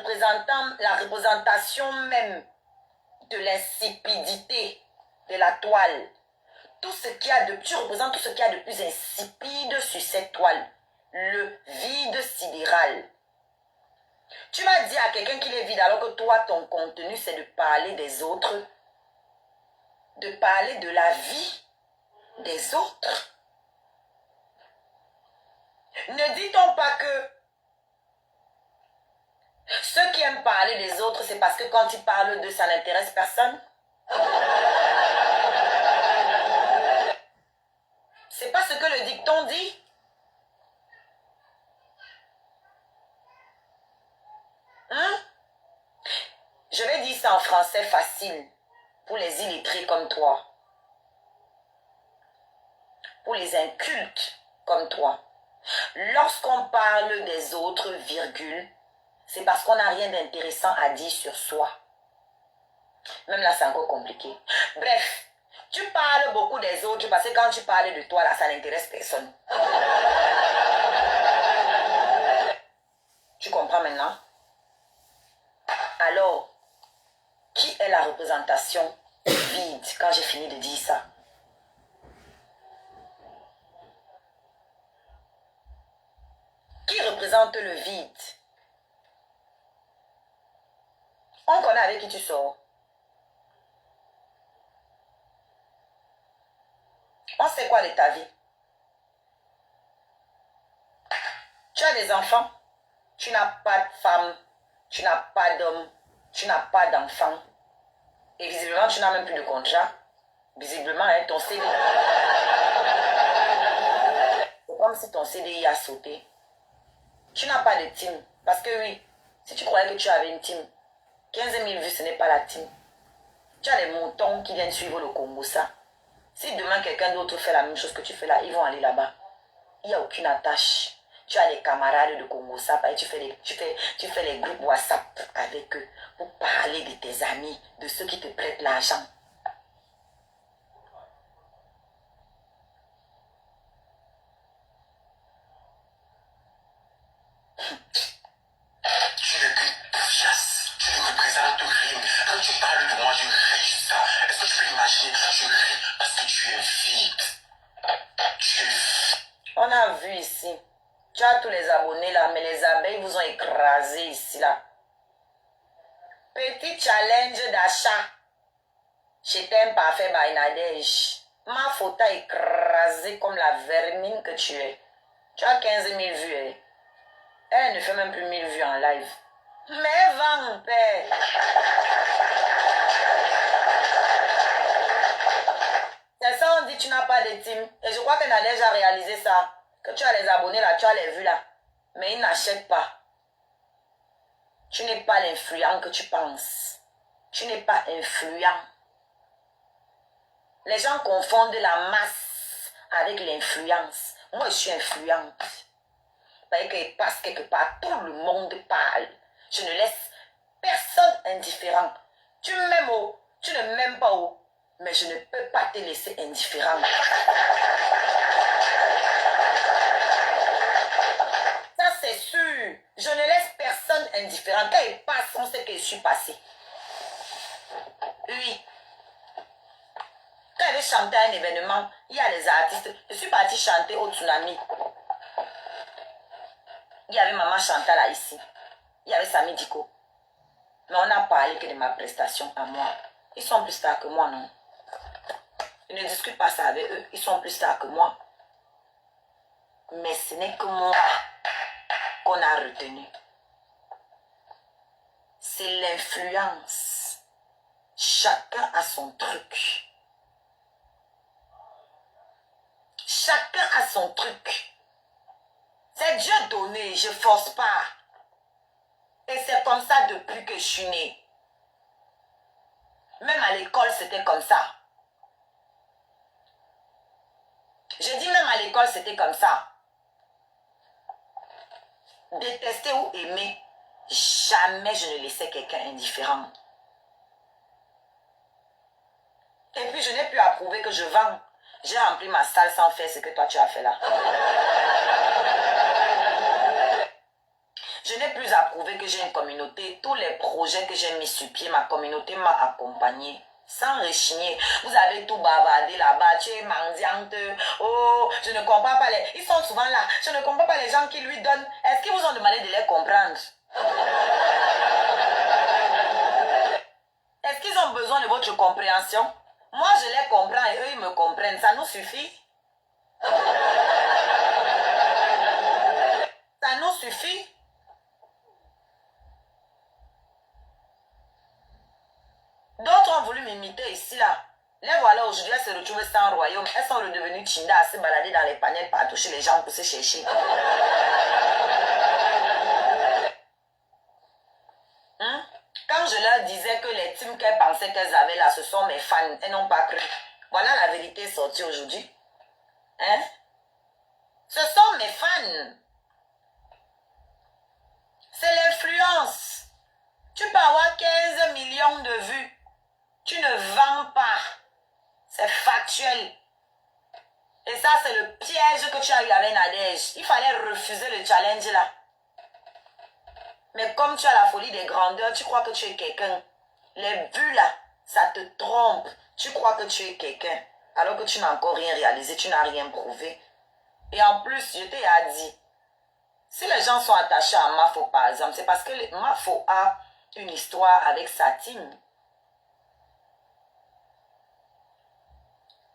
représentation même de l'insipidité de la toile. Tu représentes tout ce qu'il y a de plus insipide sur cette toile. Le vide sidéral. Tu vas dire à quelqu'un qu'il est vide alors que toi, ton contenu, c'est de parler des autres. De parler de la vie des autres. Ne dit-on pas que ceux qui aiment parler des autres, c'est parce que quand ils parlent d'eux, ça n'intéresse personne? C'est pas ce que le dicton dit? Hein? Je vais dire ça en français facile pour les illettrés comme toi. Pour les incultes comme toi. Lorsqu'on parle des autres, virgule, c'est parce qu'on n'a rien d'intéressant à dire sur soi. Même là, c'est encore compliqué. Bref, tu parles beaucoup des autres parce que quand tu parles de toi, là, ça n'intéresse personne. Tu comprends maintenant? Alors, qui est la représentation vide quand j'ai fini de dire ça? Qui représente le vide? On connaît avec qui tu sors. On sait quoi de ta vie. Tu as des enfants. Tu n'as pas de femme. Tu n'as pas d'homme. Tu n'as pas d'enfant. Et visiblement, tu n'as même plus de contrat. Visiblement, hein, ton CDI. C'est comme si ton CDI a sauté. Tu n'as pas de team. Parce que oui, si tu croyais que tu avais une team, 15 000 vues, ce n'est pas la team. Tu as des moutons qui viennent suivre le Congo, ça. Si demain quelqu'un d'autre fait la même chose que tu fais là, ils vont aller là-bas. Il n'y a aucune attache. Tu as des camarades de Congo, ça, et tu fais les groupes WhatsApp avec eux pour parler de tes amis, de ceux qui te prêtent l'argent. Tu n'es qu'une poufiasse. Tu ne représentes rien. Quand tu parles de moi, je ris ça. Est-ce que tu peux imaginer? Je ris parce que tu es vide. Tu es vide. On a vu ici. Tu as tous les abonnés là, mais les abeilles vous ont écrasé ici là. Petit challenge d'achat. J'étais un parfait by Nadège. Ma photo a écrasé comme la vermine que tu es. Tu as 15 000 vues. Hein? Elle ne fait même plus 1000 vues en live. Mais va mon père. C'est ça, on dit tu n'as pas de team. Et je crois que Nadège a réalisé ça. Que tu as les abonnés là, tu as les vues là. Mais ils n'achètent pas. Tu n'es pas l'influent que tu penses. Tu n'es pas influent. Les gens confondent la masse avec l'influence. Moi, je suis influente. Parce que passe quelque part, tout le monde parle. Je ne laisse personne indifférent. Tu m'aimes ou tu ne m'aimes pas ou, mais je ne peux pas te laisser indifférent. Ça, c'est sûr. Je ne laisse personne indifférent. Quand il passe, on sait que je suis passée. Oui. chanter à un événement, il y a les artistes. Je suis partie chanter au Tsunami. Il y avait Maman Chantal là ici. Il y avait Sami Diko. Mais on n'a parlé que de ma prestation à moi. Ils sont plus stars que moi, non? Je ne discute pas ça avec eux. Ils sont plus stars que moi. Mais ce n'est que moi qu'on a retenu. C'est l'influence. Chacun a son truc. Chacun a son truc. C'est Dieu donné, je ne force pas. Et c'est comme ça depuis que je suis née. Même à l'école, c'était comme ça. Je dis même à l'école, c'était comme ça. Détester ou aimer, jamais je ne laissais quelqu'un indifférent. Et puis, je n'ai plus à prouver que je vends. J'ai rempli ma salle sans faire ce que toi tu as fait là. Je n'ai plus à prouver que j'ai une communauté. Tous les projets que j'ai mis sur pied, ma communauté m'a accompagné. Sans rechigner. Vous avez tout bavardé là-bas. Tu es mendiante. Oh, je ne comprends pas les... Ils sont souvent là. Je ne comprends pas les gens qui lui donnent. Est-ce qu'ils vous ont demandé de les comprendre? Est-ce qu'ils ont besoin de votre compréhension? Moi, je les comprends et eux, ils me comprennent. Ça nous suffit. Ça nous suffit. D'autres ont voulu m'imiter ici, là. Les voilà aujourd'hui, elles se retrouvent sans royaume. Elles sont redevenues Chinda à se balader dans les panels partout chez les gens pour se chercher. Quand je leur disais que les teams qu'elles pensaient qu'elles avaient là, ce sont mes fans, elles n'ont pas cru. Voilà la vérité sortie aujourd'hui. Hein? Ce sont mes fans. C'est l'influence. Tu peux avoir 15 millions de vues. Tu ne vends pas. C'est factuel. Et ça, c'est le piège que tu as eu avec Nadège. Il fallait refuser le challenge là. Mais comme tu as la folie des grandeurs, tu crois que tu es quelqu'un. Les vues là, ça te trompe. Tu crois que tu es quelqu'un. Alors que tu n'as encore rien réalisé, tu n'as rien prouvé. Et en plus, je t'ai dit, si les gens sont attachés à Mafo par exemple, c'est parce que Mafo a une histoire avec sa team.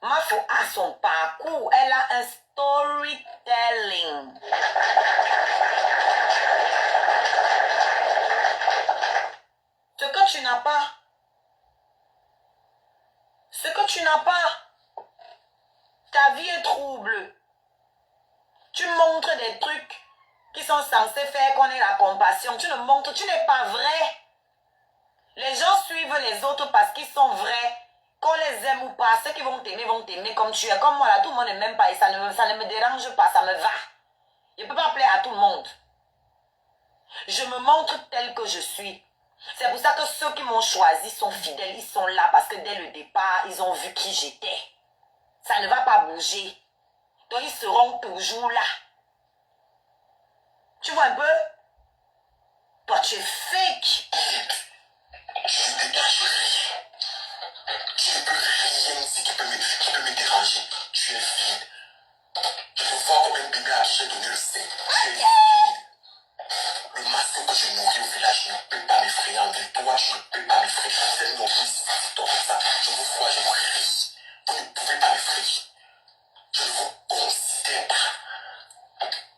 Mafo a son parcours, elle a un storytelling. Ce que tu n'as pas, ta vie est trouble. Tu montres des trucs qui sont censés faire qu'on ait la compassion. Tu ne montres, tu n'es pas vrai. Les gens suivent les autres parce qu'ils sont vrais. Qu'on les aime ou pas, ceux qui vont t'aimer comme tu es. Comme moi là, tout le monde ne m'aime pas et ça ne me dérange pas, ça me va. Je ne peux pas plaire à tout le monde. Je me montre tel que je suis. C'est pour ça que ceux qui m'ont choisi sont fidèles, ils sont là parce que dès le départ, ils ont vu qui j'étais. Ça ne va pas bouger. Donc ils seront toujours là. Tu vois un peu? Toi, tu es fake. Je ne dégage rien. Tu ne peux rien ici qui peut me déranger. Tu es vide. Je te vois comme un bébé à qui j'ai donné le sein. Tu es vide. Le masque que je nourris au village ne peut pas m'effrayer en ville. Toi, je ne peux pas m'effrayer. Cette nourrice, c'est comme ça. Je vous vois, je vous crie. Vous ne pouvez pas m'effrayer. Je ne vous considère pas.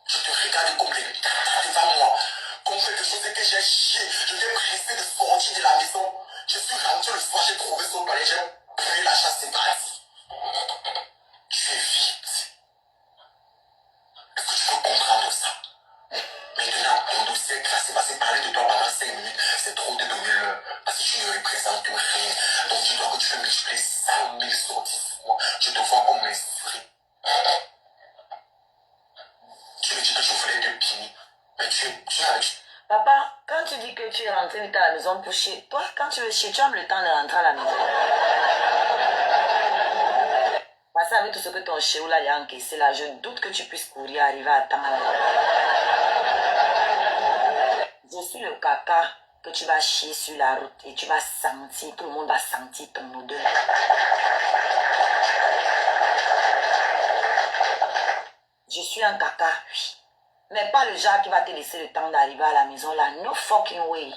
Je te regarde comme les gars devant moi. Comme quelque chose que j'ai chié. Je t'ai pressé de sortir de la maison. Je suis rentré le soir, j'ai trouvé son palais, j'ai pris la chasse, c'est parti. Tu es vide. Est-ce que tu peux comprendre ça? Maintenant, ton dossier est classé parce que parler de toi pendant 5 minutes, c'est trop de donner l'heure. Parce que tu ne représentes rien. Donc dis-toi que tu peux multiplier 100 000 sorties sur moi. Je te vois comme l'esprit. Tu me dis que je voulais te punir. Mais tu as... Papa, quand tu dis que tu es rentré vite à la maison pour chier, toi, quand tu veux chier, tu as le temps de rentrer à la maison. Parce que avec tout ce que ton chéou là a encaissé là, je doute que tu puisses courir arriver à temps. Je suis le caca que tu vas chier sur la route et tu vas sentir, tout le monde va sentir ton odeur. Je suis un caca, oui. Mais pas le genre qui va te laisser le temps d'arriver à la maison là. No fucking way.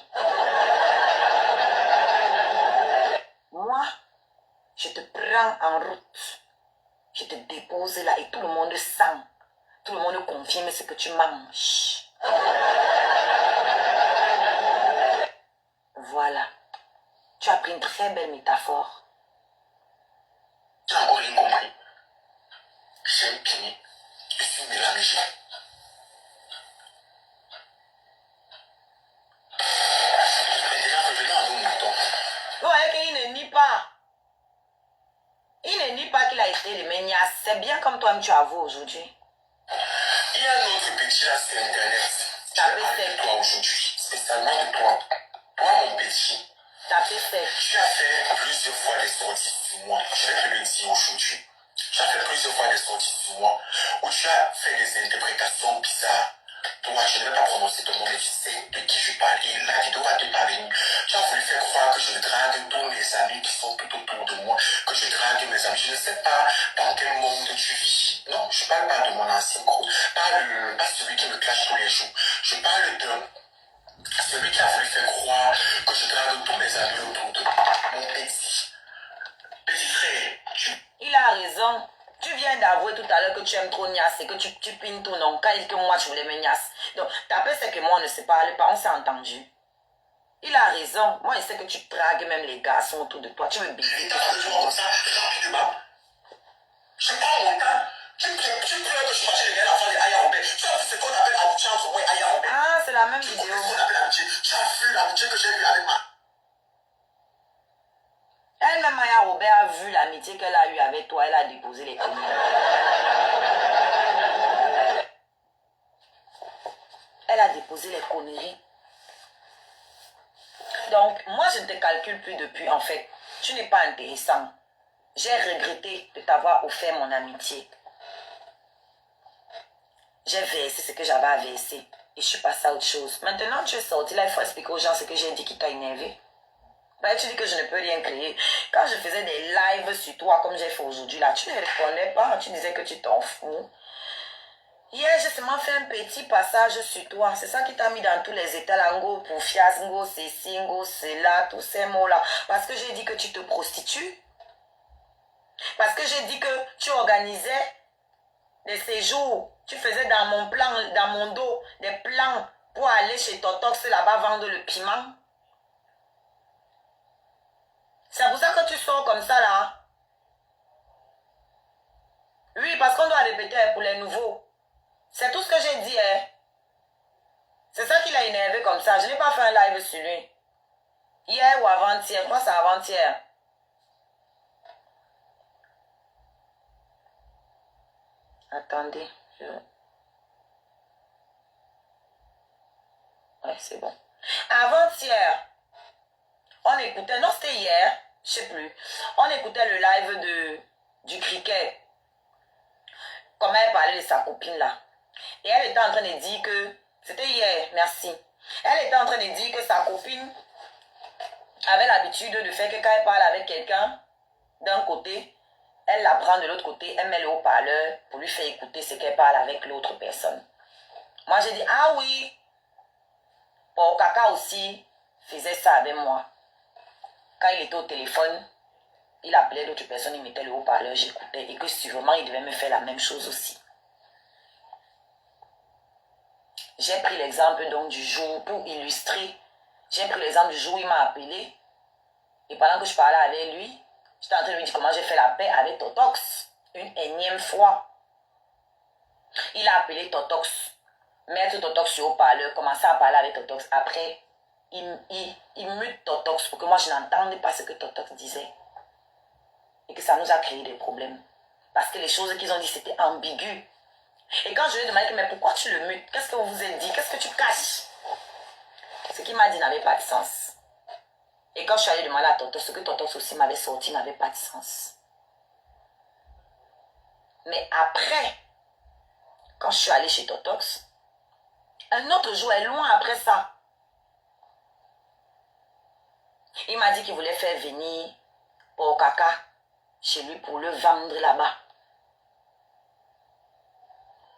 Moi, je te prends en route. Je te dépose là et tout le monde sent. Tout le monde confirme ce que tu manges. Voilà. Tu as pris une très belle métaphore. Tu as encore rien compris. J'ai un pied. Je suis mélangé. Mais déjà, revenons à nos moutons. Vous voyez qu'il ne nie pas. Il ne nie pas qu'il a été le ménias. C'est bien comme toi-même tu avoues aujourd'hui. Il y a un autre petit là sur Internet. Je vais parler de toi aujourd'hui. Spécialement de toi. Toi, mon petit. Tapez sec. Tu as fait plusieurs fois des sorties sur moi. Je vais te le dire aujourd'hui. Tu as fait plusieurs fois des sorties sur moi où tu as fait des interprétations bizarres. Toi, je ne vais pas prononcer ton nom, mais tu sais de qui je parle. Et la vidéo va te parler. Tu as voulu faire croire que je drague tous mes amis qui sont tout autour de moi, que je drague mes amis. Je ne sais pas dans quel monde tu vis. Non, je ne parle pas de mon ancien groupe. Pas celui qui me clash tous les jours. Je parle de celui qui a voulu faire croire que je drague tous mes amis autour de moi. Mon petit frère, Il a raison. Tu viens d'avouer tout à l'heure que tu aimes trop Nias et que tu pines ton nom. Quand il dit que moi je voulais me Nias. Donc, ta peur c'est que moi on ne se parle pas, on s'est entendu. Il a raison. Moi je sais que tu dragues même les garçons autour de toi. Tu veux baiser. tu vois comme ça, rapidement. Je prends mon temps. Tu pleures que je marchais les gars avant les Aya Robert. Tu as vu ce qu'on appelle amitié entre moi et Aya Robert. Ah, c'est la même Tu vidéo. connais ce qu'on appelle amitié. Tu as vu l'amitié que j'ai eue avec ma. Elle-même, Aya Robert a vu l'amitié qu'elle a eue avec toi. Elle a déposé les conneries. Elle a déposé les conneries. Donc, moi, je ne te calcule plus depuis. En fait, tu n'es pas intéressant. J'ai regretté de t'avoir offert mon amitié. J'ai versé ce que j'avais à verser. Et je suis passée à autre chose. Maintenant, tu es sorti là, il faut expliquer aux gens ce que j'ai dit qui t'a énervé. Ben, tu dis que je ne peux rien créer. Quand je faisais des lives sur toi, comme j'ai fait aujourd'hui, là, tu ne répondais pas. Tu disais que tu t'en fous. Hier, j'ai seulement fait un petit passage sur toi. C'est ça qui t'a mis dans tous les états là. Ngo, poufias, ngo, ceci, ngo, cela, tous ces mots-là. Parce que j'ai dit que tu te prostitues. Parce que j'ai dit que tu organisais des séjours. Tu faisais dans mon plan, dans mon dos, des plans pour aller chez Totox là-bas vendre le piment. C'est pour ça que tu sors comme ça là. Oui, parce qu'on doit répéter pour les nouveaux. C'est tout ce que j'ai dit. Hein. C'est ça qui l'a énervé comme ça. Je n'ai pas fait un live sur lui. Hier ou avant-hier. Je crois que c'est avant-hier. Attendez. Ouais, c'est bon. Avant-hier, on écoutait, non c'était hier, je sais plus. On écoutait le live du cricket. Comment elle parlait de sa copine là. Et elle était en train de dire que, c'était hier, merci. Elle était en train de dire que sa copine avait l'habitude de faire que quand elle parle avec quelqu'un d'un côté, elle la prend de l'autre côté, elle met le haut-parleur pour lui faire écouter ce qu'elle parle avec l'autre personne. Moi j'ai dit, ah oui, oh, Kaka aussi faisait ça avec moi. Quand il était au téléphone, il appelait d'autres personnes, il mettait le haut-parleur, j'écoutais et que sûrement il devait me faire la même chose aussi. J'ai pris l'exemple donc du jour pour illustrer. J'ai pris l'exemple du jour où il m'a appelé. Et pendant que je parlais avec lui, j'étais en train de lui dire comment j'ai fait la paix avec Totox. Une énième fois. Il a appelé Totox. Mettre Totox sur haut-parleur, commencer à parler avec Totox. Après, il mute Totox pour que moi je n'entendais pas ce que Totox disait. Et que ça nous a créé des problèmes. Parce que les choses qu'ils ont dit, c'était ambigu. Et quand je lui ai demandé, mais pourquoi tu le mutes? Qu'est-ce que vous vous êtes dit? Qu'est-ce que tu caches? Ce qu'il m'a dit n'avait pas de sens. Et quand je suis allée demander à Totox, ce que Totox aussi m'avait sorti n'avait pas de sens. Mais après, quand je suis allée chez Totox, un autre jour est loin après ça. Il m'a dit qu'il voulait faire venir pour Kaka chez lui pour le vendre là-bas.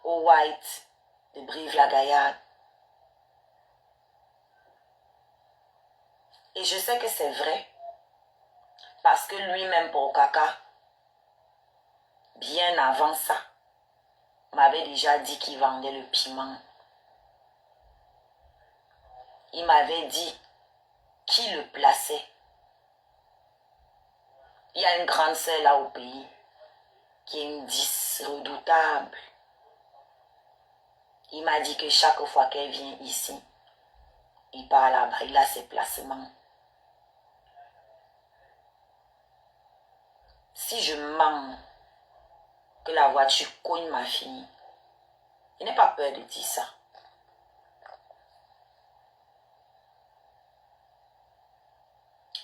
au White de Brive-la-Gaillarde. Et je sais que c'est vrai. Parce que lui-même, pour Kaka, bien avant ça, m'avait déjà dit qu'il vendait le piment. Il m'avait dit qui le plaçait. Il y a une grande sœur là au pays qui est une 10 redoutable. Il m'a dit que chaque fois qu'elle vient ici, il part là-bas, il a ses placements. Si je mens que la voiture cogne ma fille, il n'a pas peur de dire ça.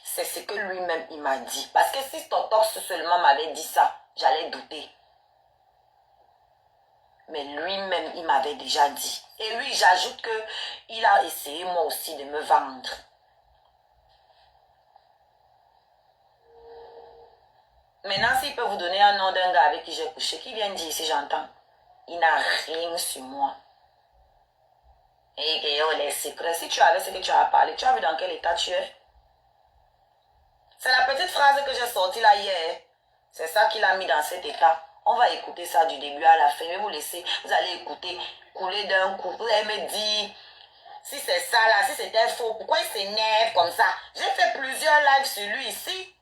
C'est ce que lui-même il m'a dit. Parce que si Totox seulement m'avait dit ça, j'allais douter. Mais lui-même, il m'avait déjà dit. Et oui, j'ajoute que il a essayé moi aussi de me vendre. Maintenant, s'il peut vous donner un nom d'un gars avec qui j'ai couché, qui vient dire si j'entends, il n'a rien sur moi. Et que les secrets, si tu avais ce que tu as parlé, tu as vu dans quel état tu es? C'est la petite phrase que j'ai sortie là hier. C'est ça qu'il a mis dans cet état. On va écouter ça du début à la fin. Je vais vous laisser. Vous allez écouter, couler d'un coup. Vous allez me dire si c'est ça là, si c'était faux. Pourquoi il s'énerve comme ça? J'ai fait plusieurs lives sur lui ici.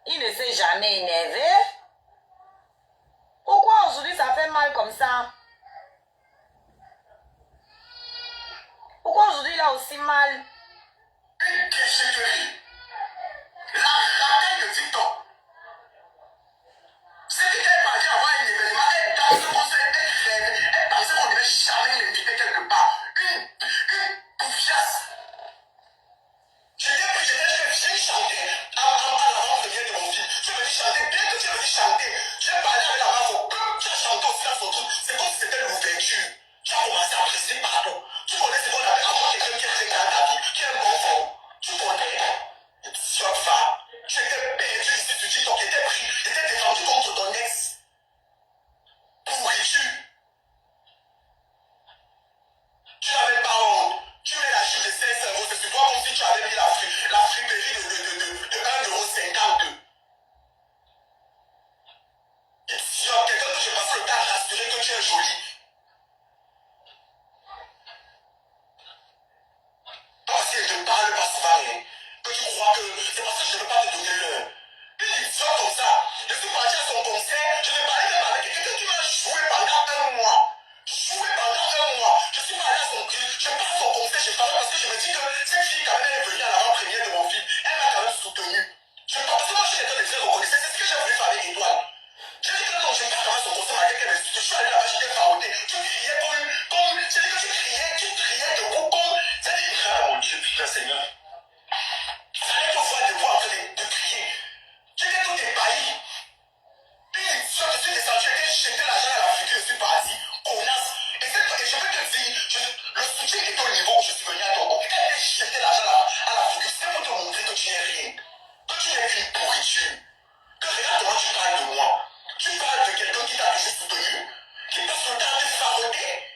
Il ne s'est jamais énervé. Pourquoi aujourd'hui ça fait mal comme ça? Pourquoi aujourd'hui il a aussi mal? Une déchetterie. La racaille de TikTok. C'est qui est parti avoir un événement, elle danse comme ça, elle rêve, elle pensait qu'on ne devait jamais l'inviter quelque part. Une poufiasse. J'ai chanté à l'avant-première de mon film. Je me dis chanter, bien que tu me dis chanter, j'ai parlé avec la main, tu as chanté aussi dans son truc. C'est comme si c'était l'ouverture. Tu as commencé à presser partout. Tu connais ce qu'on appelle avoir quelqu'un qui est très grand à vie, qui est un bon fond. Tu connais. Sur femme. Tu étais perdu ici, tu dis, donc tu étais pris, tu étais défendu contre ton ex. Pourriture. Tu n'avais pas honte. Tu mets la chute de 16 euros, c'est sur toi comme si tu avais mis la friperie de 1,52 €. Et si quelqu'un que je passe le temps à rassurer que tu es jolie. Parce qu'elle ne te parle pas souvent, hein, que tu crois que c'est parce que je ne veux pas te donner l'heure. Une histoire comme ça. Je suis parti à son concert, je n'ai parlé même avec quelqu'un qui m'a joué pendant un mois. Joué pendant un mois. Je suis pas allé à son clip, je pars à son concert, je parle parce que je me dis que cette fille, quand même, elle est venue à l'avant-première de mon film. Elle m'a quand même soutenu. Je parle parce que moi, je suis quelqu'un de très reconnaissant. C'est ce que j'ai voulu faire avec Étoile. J'ai dit que non, je pars quand même à son concert avec quelqu'un de. Je suis allé là-bas, j'étais farouté. Tu criais comme. J'ai dit que tu criais debout comme. J'ai dit, ah mon Dieu, putain, Seigneur. Fallait te voir de voir en train de crier. Tu étais tout ébahi. Puis je suis descendu, j'ai jeté l'argent à la figure, je suis parti. Connasse. Et je peux te dire, le soutien est au niveau où je suis venu à Togo. Quand j'ai jeté l'argent à la figure, c'est pour te montrer que tu n'es rien. Que tu n'es qu'une pourriture. Que regarde comment tu parles de moi. Tu parles de quelqu'un qui t'a toujours soutenu, qui passe le temps de faroter.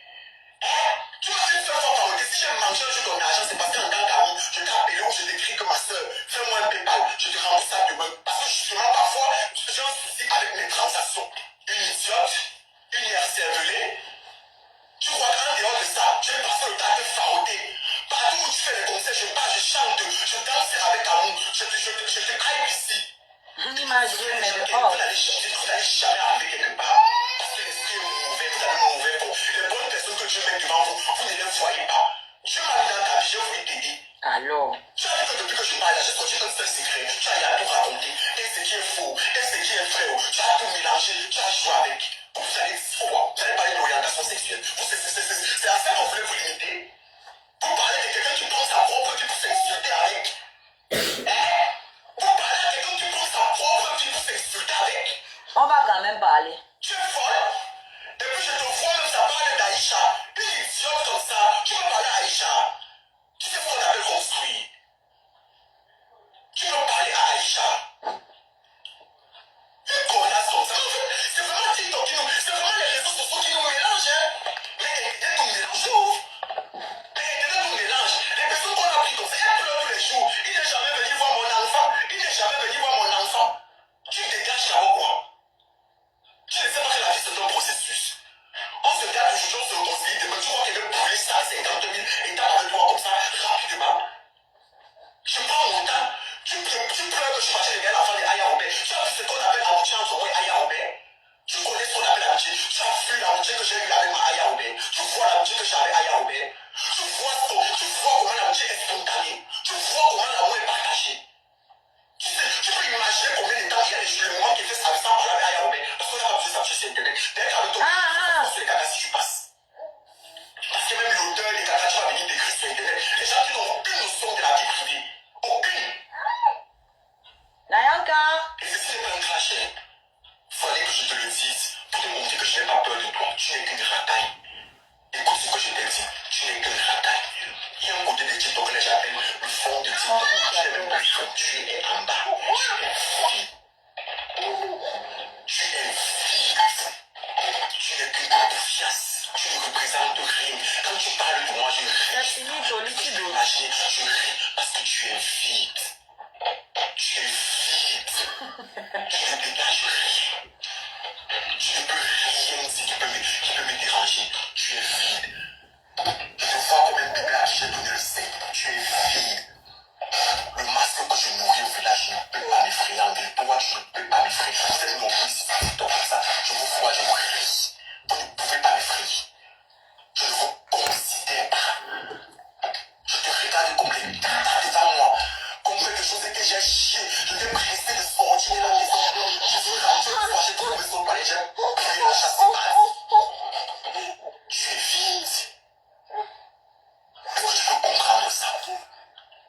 Tu m'as une seule fois faroté. Si j'ai mangé un jour ton argent, c'est parce qu'en tant qu'ami, je t'ai appelé ou je t'écris que ma soeur, fais-moi un PayPal, je te rembourse ça demain. Parce que justement, parfois, j'ai un souci avec mes transactions. Une idiote, une cervelée. Tu crois qu'en dehors de ça, je vais passer le temps de faroter. Partout où tu fais les concerts, je parle, je chante, je danse avec amour, je te hype ici. L'image de mais Vous n'allez jamais arriver quelque part. Parce que l'esprit est mauvais, vous avez mauvais pour. Les bonnes personnes que Dieu met devant vous, vous ne les voyez pas. Dieu m'a mis dans ta vie, j'ai voulu t'aider. alors, Tu as vu que depuis que je parle, j'ai sorti un seul secret. Tu as tout raconté. Et ce qui est faux, et ce qui est vrai. Tu as tout mélangé, tu as joué avec. Vous allez pas une orientation sexuelle. C'est à ça qu'on voulait vous limiter. Vous parlez de quelqu'un qui prend sa propre vie pour s'insulter avec. Vous parlez à quelqu'un qui prend sa propre vie pour s'insulter avec. on va quand même parler. Tu es folle. Et puis je te vois même ça parle d'Aïcha. Une idiote comme ça. Tu veux Tu ouvres. Mais t'es dans mon mélange. Les personnes qu'on a pris comme ça, elles pleurent tous les jours. Il n'est jamais venu voir mon enfant. Il n'est jamais venu voir mon enfant. Tu dégages là-haut quoi? Tu ne sais pas que la vie c'est un processus. On se garde aujourd'hui, on se réconcilie demain. Tu crois qu'il veut brûler ça, 50 000 étapes avec toi comme ça, rapidement. Je prends mon temps. Tu pleures que je suis parti regarder l'enfant de Aya Robert. Tu as vu ce qu'on appelle amitié entre moi et Aya Robert. Tu connais ce qu'on appelle l'amitié. Tu as vu l'amitié que j'ai eue avec ma Aya Robert. Tu vois l'amitié que j'ai avec Aya Robert. Tu vois comment l'amitié est spontanée. Tu vois comment l'amour est partagé. Tu peux imaginer combien de temps il y a des moments qui fait ça sans parler avec Aya Robert. Parce qu'on n'a pas besoin de s'appuyer sur Internet. Dès qu'avec toi, sur les cagas si tu passes. Parce que même l'auteur des cagas, tu vas venir d'écrire sur Internet. Les gens qui n'ont aucune notion de la vie privée. Aucune. Nayanka. Et ceci n'est pas un clash. Fallait que je te le dise pour te montrer que je n'ai pas peur de toi. Tu n'es qu'une rataille. Écoute ce que je t'ai dit. Tu n'es qu'une rataille. Il y a un côté de TikTok là, j'appelle le fond de TikTok. Tu n'es même pas sûr. Tu es en bas. Tu es fille. Tu es fille. Tu n'es qu'une confiance. Tu ne représentes rien. Quand tu parles de moi, je ris. Tu peux imaginer, je ris parce que tu es vide. Tu es vide. Tu ne dégages rien. Tu ne peux rien dire qui peut me déranger. Tu es vide. Je vois combien de bébés à qui j'ai donné le sein. Tu es vide. Le masque que je nourris au village ne peut pas m'effrayer. En ville, toi, tu ne peux pas m'effrayer. Vous êtes nombreux ici, comme ça. Je vous vois, je vous ris. Vous ne pouvez pas m'effrayer. Je ne vous considère pas. Je te regarde comme les gars devant moi. Comme quelque chose que j'ai chié. Je t'ai pressé de sortir de la maison. Je suis rentré une fois, j'ai trouvé son palais. J'ai pris la chasse par tu es vide. Est-ce que tu peux comprendre ça?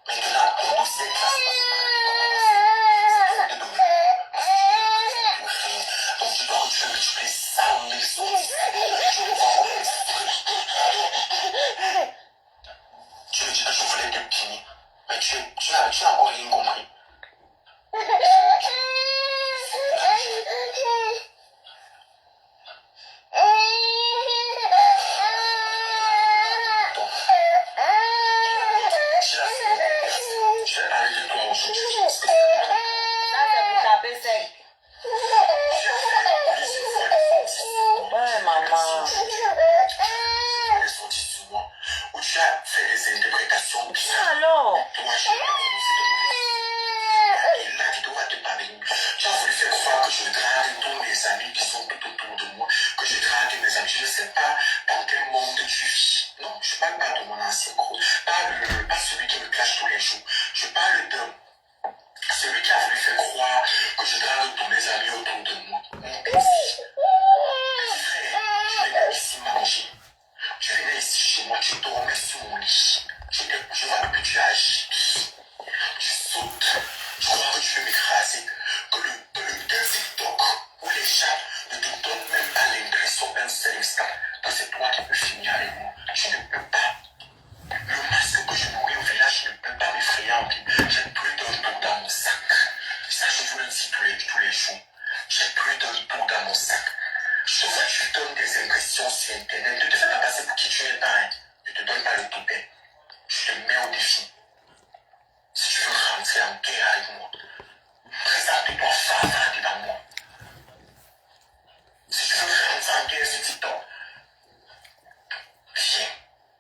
Maintenant, ton dossier est classé parce que donc tu dois que tu multiplies 100 000 sorties. Je ne vois pas tu me dis que je voulais te punir, mais tu n'as encore rien compris. Je vais parler de toi aujourd'hui. Ça, c'est pour taper sec. Ouais, maman. Les sorties sur moi, où tu as fait des interprétations bizarres. Alors. Toi, je n'ai pas prononcé de mauvais. Et la vidéo va te parler. Tu as voulu faire croire que je drague tous mes amis qui sont tout autour de moi, que je drague mes amis. Je ne sais pas dans quel monde tu vis. Non, je ne parle pas de mon ancien gros. Pas celui qui me clash tous les jours. Je parle de celui qui a voulu faire croire que je drague tous mes amis autour de moi. Mon petit frère, tu venais ici manger. Tu venais ici chez moi, tu dormais sur mon lit. Je vois que tu agis. Tu sautes. Je crois que tu veux m'écraser. Que le TikTok où les gens ne te donnent même pas l'impression un seul instant que c'est toi qui peux finir avec moi. Tu ne peux pas. Le masque que je nourris au village ne peut pas m'effrayer en vie. J'ai plus d'un tour dans mon sac. Ça, je vous le dis tous les jours. J'ai plus d'un tour dans mon sac. Je vois que tu donnes des impressions sur Internet. Ne te fais pas passer pour qui tu n'es pas. Ne te donne pas le toupet. Je te mets au défi. Si tu veux rentrer en guerre avec moi, présente-toi fort devant moi. Si tu veux rentrer en guerre sur TikTok, viens.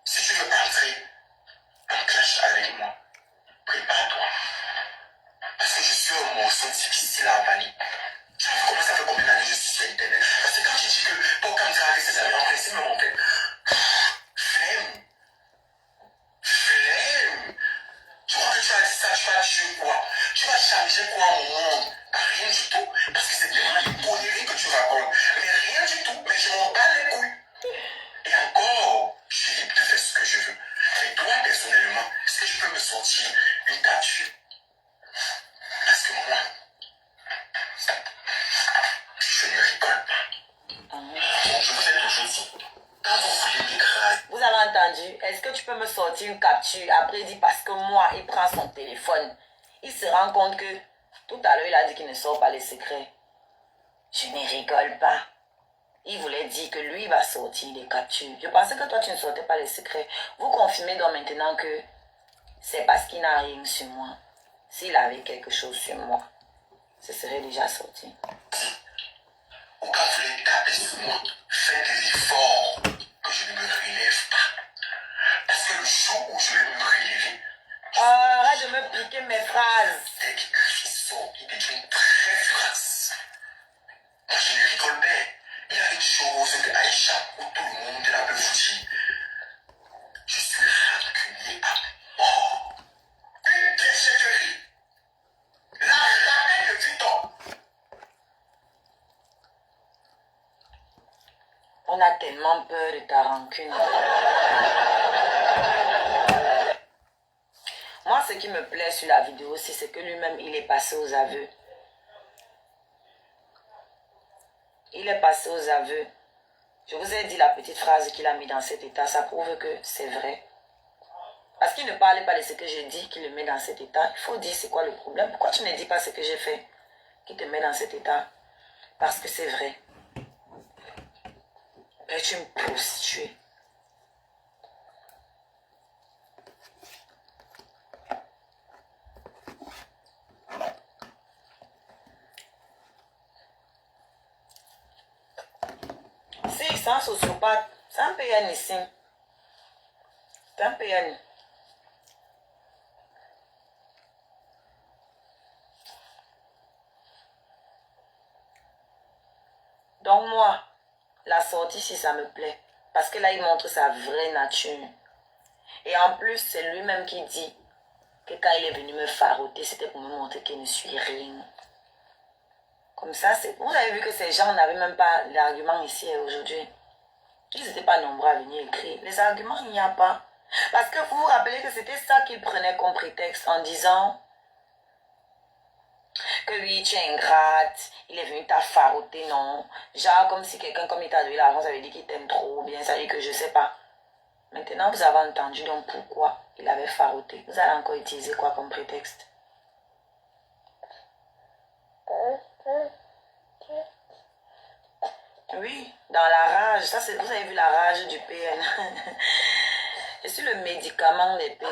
Si tu veux entrer en clash avec moi, prépare-toi. Parce que je suis un morceau difficile à avaler. Tu as vu comment ça fait combien d'années je suis sur Internet? Parce que quand tu dis que pour quand draguer ses amis, en principe, mon père, flemme. Tu crois que tu as dit ça, tu vas tuer quoi? Tu vas changer quoi au monde? Rien du tout. Parce que c'est tellement des conneries que tu racontes. Mais rien du tout. Mais je m'en bats les couilles. Et encore, je suis libre de faire ce que je veux. Mais toi, personnellement, est-ce que tu peux me sortir une capture? Parce que moi, je ne rigole pas. Je vous ai toujours dit, quand vous voulez m'écraser, Vous avez entendu? Est-ce que tu peux me sortir une capture? Après, il dit parce que moi, il prend son téléphone. Il se rend compte que tout à l'heure, il a dit qu'il ne sort pas les secrets. Je ne rigole pas. il voulait dire que lui va sortir les captures. Je pensais que toi, tu ne sortais pas les secrets. Vous confirmez donc maintenant que c'est parce qu'il n'a rien sur moi. S'il avait quelque chose sur moi, ce serait déjà sorti. Au cas où vous voulez taper sur moi, faites l'effort que je ne me relève pas. Parce que le jour où je vais me relever, Arrête de me piquer mes phrases. dès qu'il crie sort, il devient très féroce. Moi, je ne rigole pas. Il y a une chose de Aïcha où tout le monde la peut vous dire. Je suis rancunier à mort. Une déchetterie. La raquette de Victor. On a tellement peur de ta rancune. Moi, ce qui me plaît sur la vidéo aussi, c'est que lui-même, il est passé aux aveux. Il est passé aux aveux. Je vous ai dit la petite phrase qu'il a mis dans cet état. Ça prouve que c'est vrai. Parce qu'il ne parlait pas de ce que j'ai dit, qu'il le met dans cet état. Il faut dire c'est quoi le problème. Pourquoi tu ne dis pas ce que j'ai fait qui te met dans cet état? Parce que c'est vrai. Mais tu es une prostituée. Si, c'est un sociopathe. C'est un PN ici. C'est un PN. Donc moi, la sortie, si ça me plaît. Parce que là, il montre sa vraie nature. Et en plus, c'est lui-même qui dit que quand il est venu me farouter, c'était pour me montrer qu'il ne suis rien. Comme ça, vous avez vu que ces gens n'avaient même pas d'arguments ici aujourd'hui. Ils n'étaient pas nombreux à venir écrire. Les arguments, il n'y a pas. Parce que vous vous rappelez que c'était ça qu'ils prenaient comme prétexte en disant que oui, tu es ingrate, il est venu t'affarouter, non. Genre, comme si quelqu'un, comme il t'a donné l'argent, ça veut dire qu'il t'aime trop bien, ça veut dire que je sais pas. Maintenant, vous avez entendu donc pourquoi il avait farouté. Vous allez encore utiliser quoi comme prétexte? Oui, dans la rage. Ça, vous avez vu la rage du PN. Je suis le médicament des PN.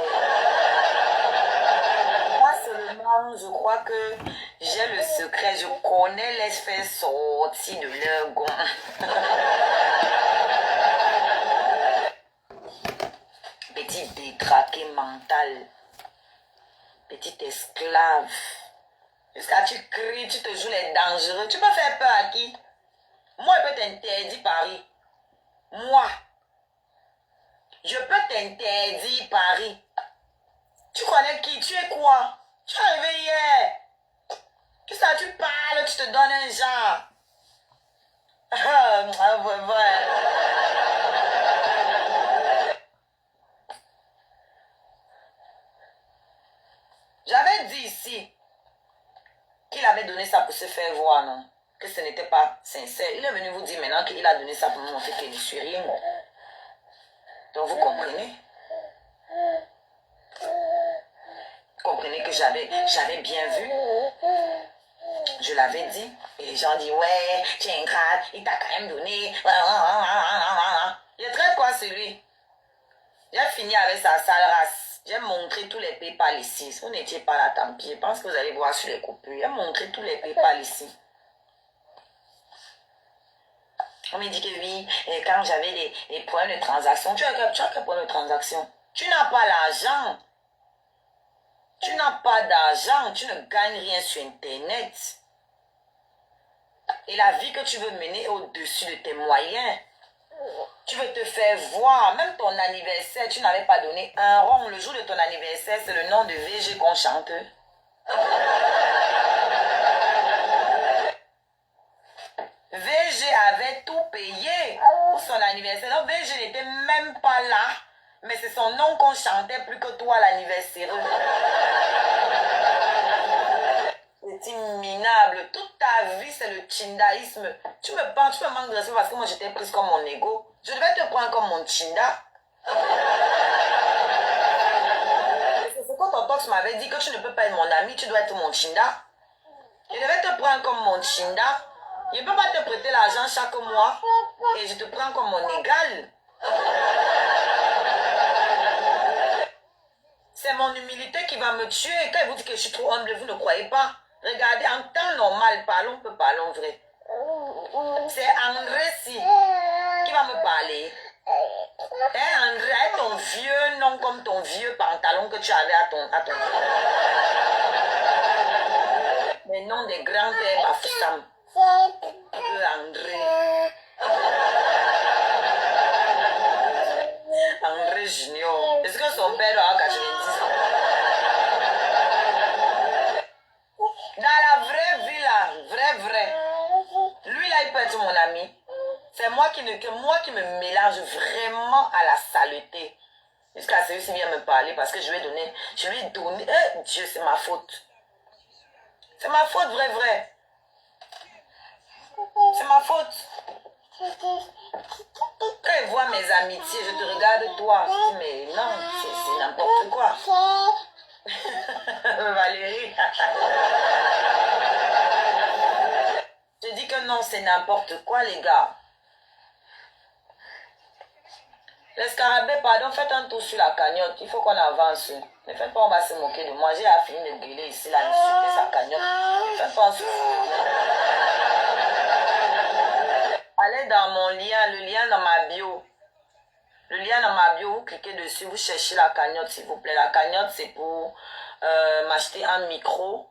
Moi seulement, je crois que j'ai le secret. Je connais les faire sortir de leur gomme. Petit détraqué mental. Petit esclave. Jusqu'à tu cries, tu te joues les dangereux. Tu peux faire peur à qui? Moi, je peux t'interdire Paris. Moi. Je peux t'interdire Paris. Tu connais qui? Tu es quoi? Tu es arrivé hier. Tu sais, tu parles, tu te donnes un genre. J'avais dit ici qu'il avait donné ça pour se faire voir, non? Que ce n'était pas sincère. Il est venu vous dire maintenant qu'il a donné ça pour me montrer qu'il ne suis rien. Donc vous comprenez? Vous comprenez que j'avais bien vu. Je l'avais dit. Et les gens disent, ouais, tu es ingrate, il t'a quand même donné. Je traite quoi celui? J'ai fini avec sa sale race. J'ai montré tous les PayPal ici. Si vous n'étiez pas là, tant pis. Je pense que vous allez voir sur les coupures. J'ai montré tous les PayPal ici. On me dit que oui, et quand j'avais des points de transaction, tu as quel point de transaction? Tu n'as pas l'argent. Tu n'as pas d'argent. Tu ne gagnes rien sur Internet. Et la vie que tu veux mener est au-dessus de tes moyens. Tu veux te faire voir. Même ton anniversaire, tu n'avais pas donné un rond. Le jour de ton anniversaire, c'est le nom de VG qu'on chante. VG avait tout payé pour son anniversaire. Donc VG n'était même pas là. Mais c'est son nom qu'on chantait plus que toi l'anniversaire. C'est minable. Toute ta vie, c'est le chindaïsme. Tu me manques de respect parce que moi, j'étais prise comme mon ego. Je devais te prendre comme mon chinda. C'est ce que ton tox m'avait dit, que tu ne peux pas être mon ami, tu dois être mon chinda. Je devais te prendre comme mon chinda. Je ne peux pas te prêter l'argent chaque mois et je te prends comme mon égal. C'est mon humilité qui va me tuer. Quand il vous dit que je suis trop humble, vous ne croyez pas. Regardez, en temps normal, parlons vrai. C'est André si qui va me parler. Hein, André, ton vieux nom comme ton vieux pantalon que tu avais à ton les noms des grands-pères Bafoussam. André. André Junior. Est-ce que son père a 90 ans? Dans la vraie vie là, vrai. Lui là, il peut être mon ami. C'est moi qui me mélange vraiment à la saleté. Jusqu'à celui-ci vient me parler parce que je lui ai donné. Dieu, c'est ma faute. C'est ma faute, vrai. C'est ma faute. Quand il voit mes amitiés, je te regarde toi. Je dis, mais non, c'est n'importe quoi. Valérie. Je dis que non, c'est n'importe quoi, les gars. Les scarabées, pardon, faites un tour sur la cagnotte. Il faut qu'on avance. Ne faites pas, on va se moquer de moi. J'ai fini de gueuler ici, là, insulter sa cagnotte. Ne faites pas un souffle. Allez dans mon lien, le lien dans ma bio. Le lien dans ma bio, vous cliquez dessus, vous cherchez la cagnotte, s'il vous plaît. La cagnotte, c'est pour m'acheter un micro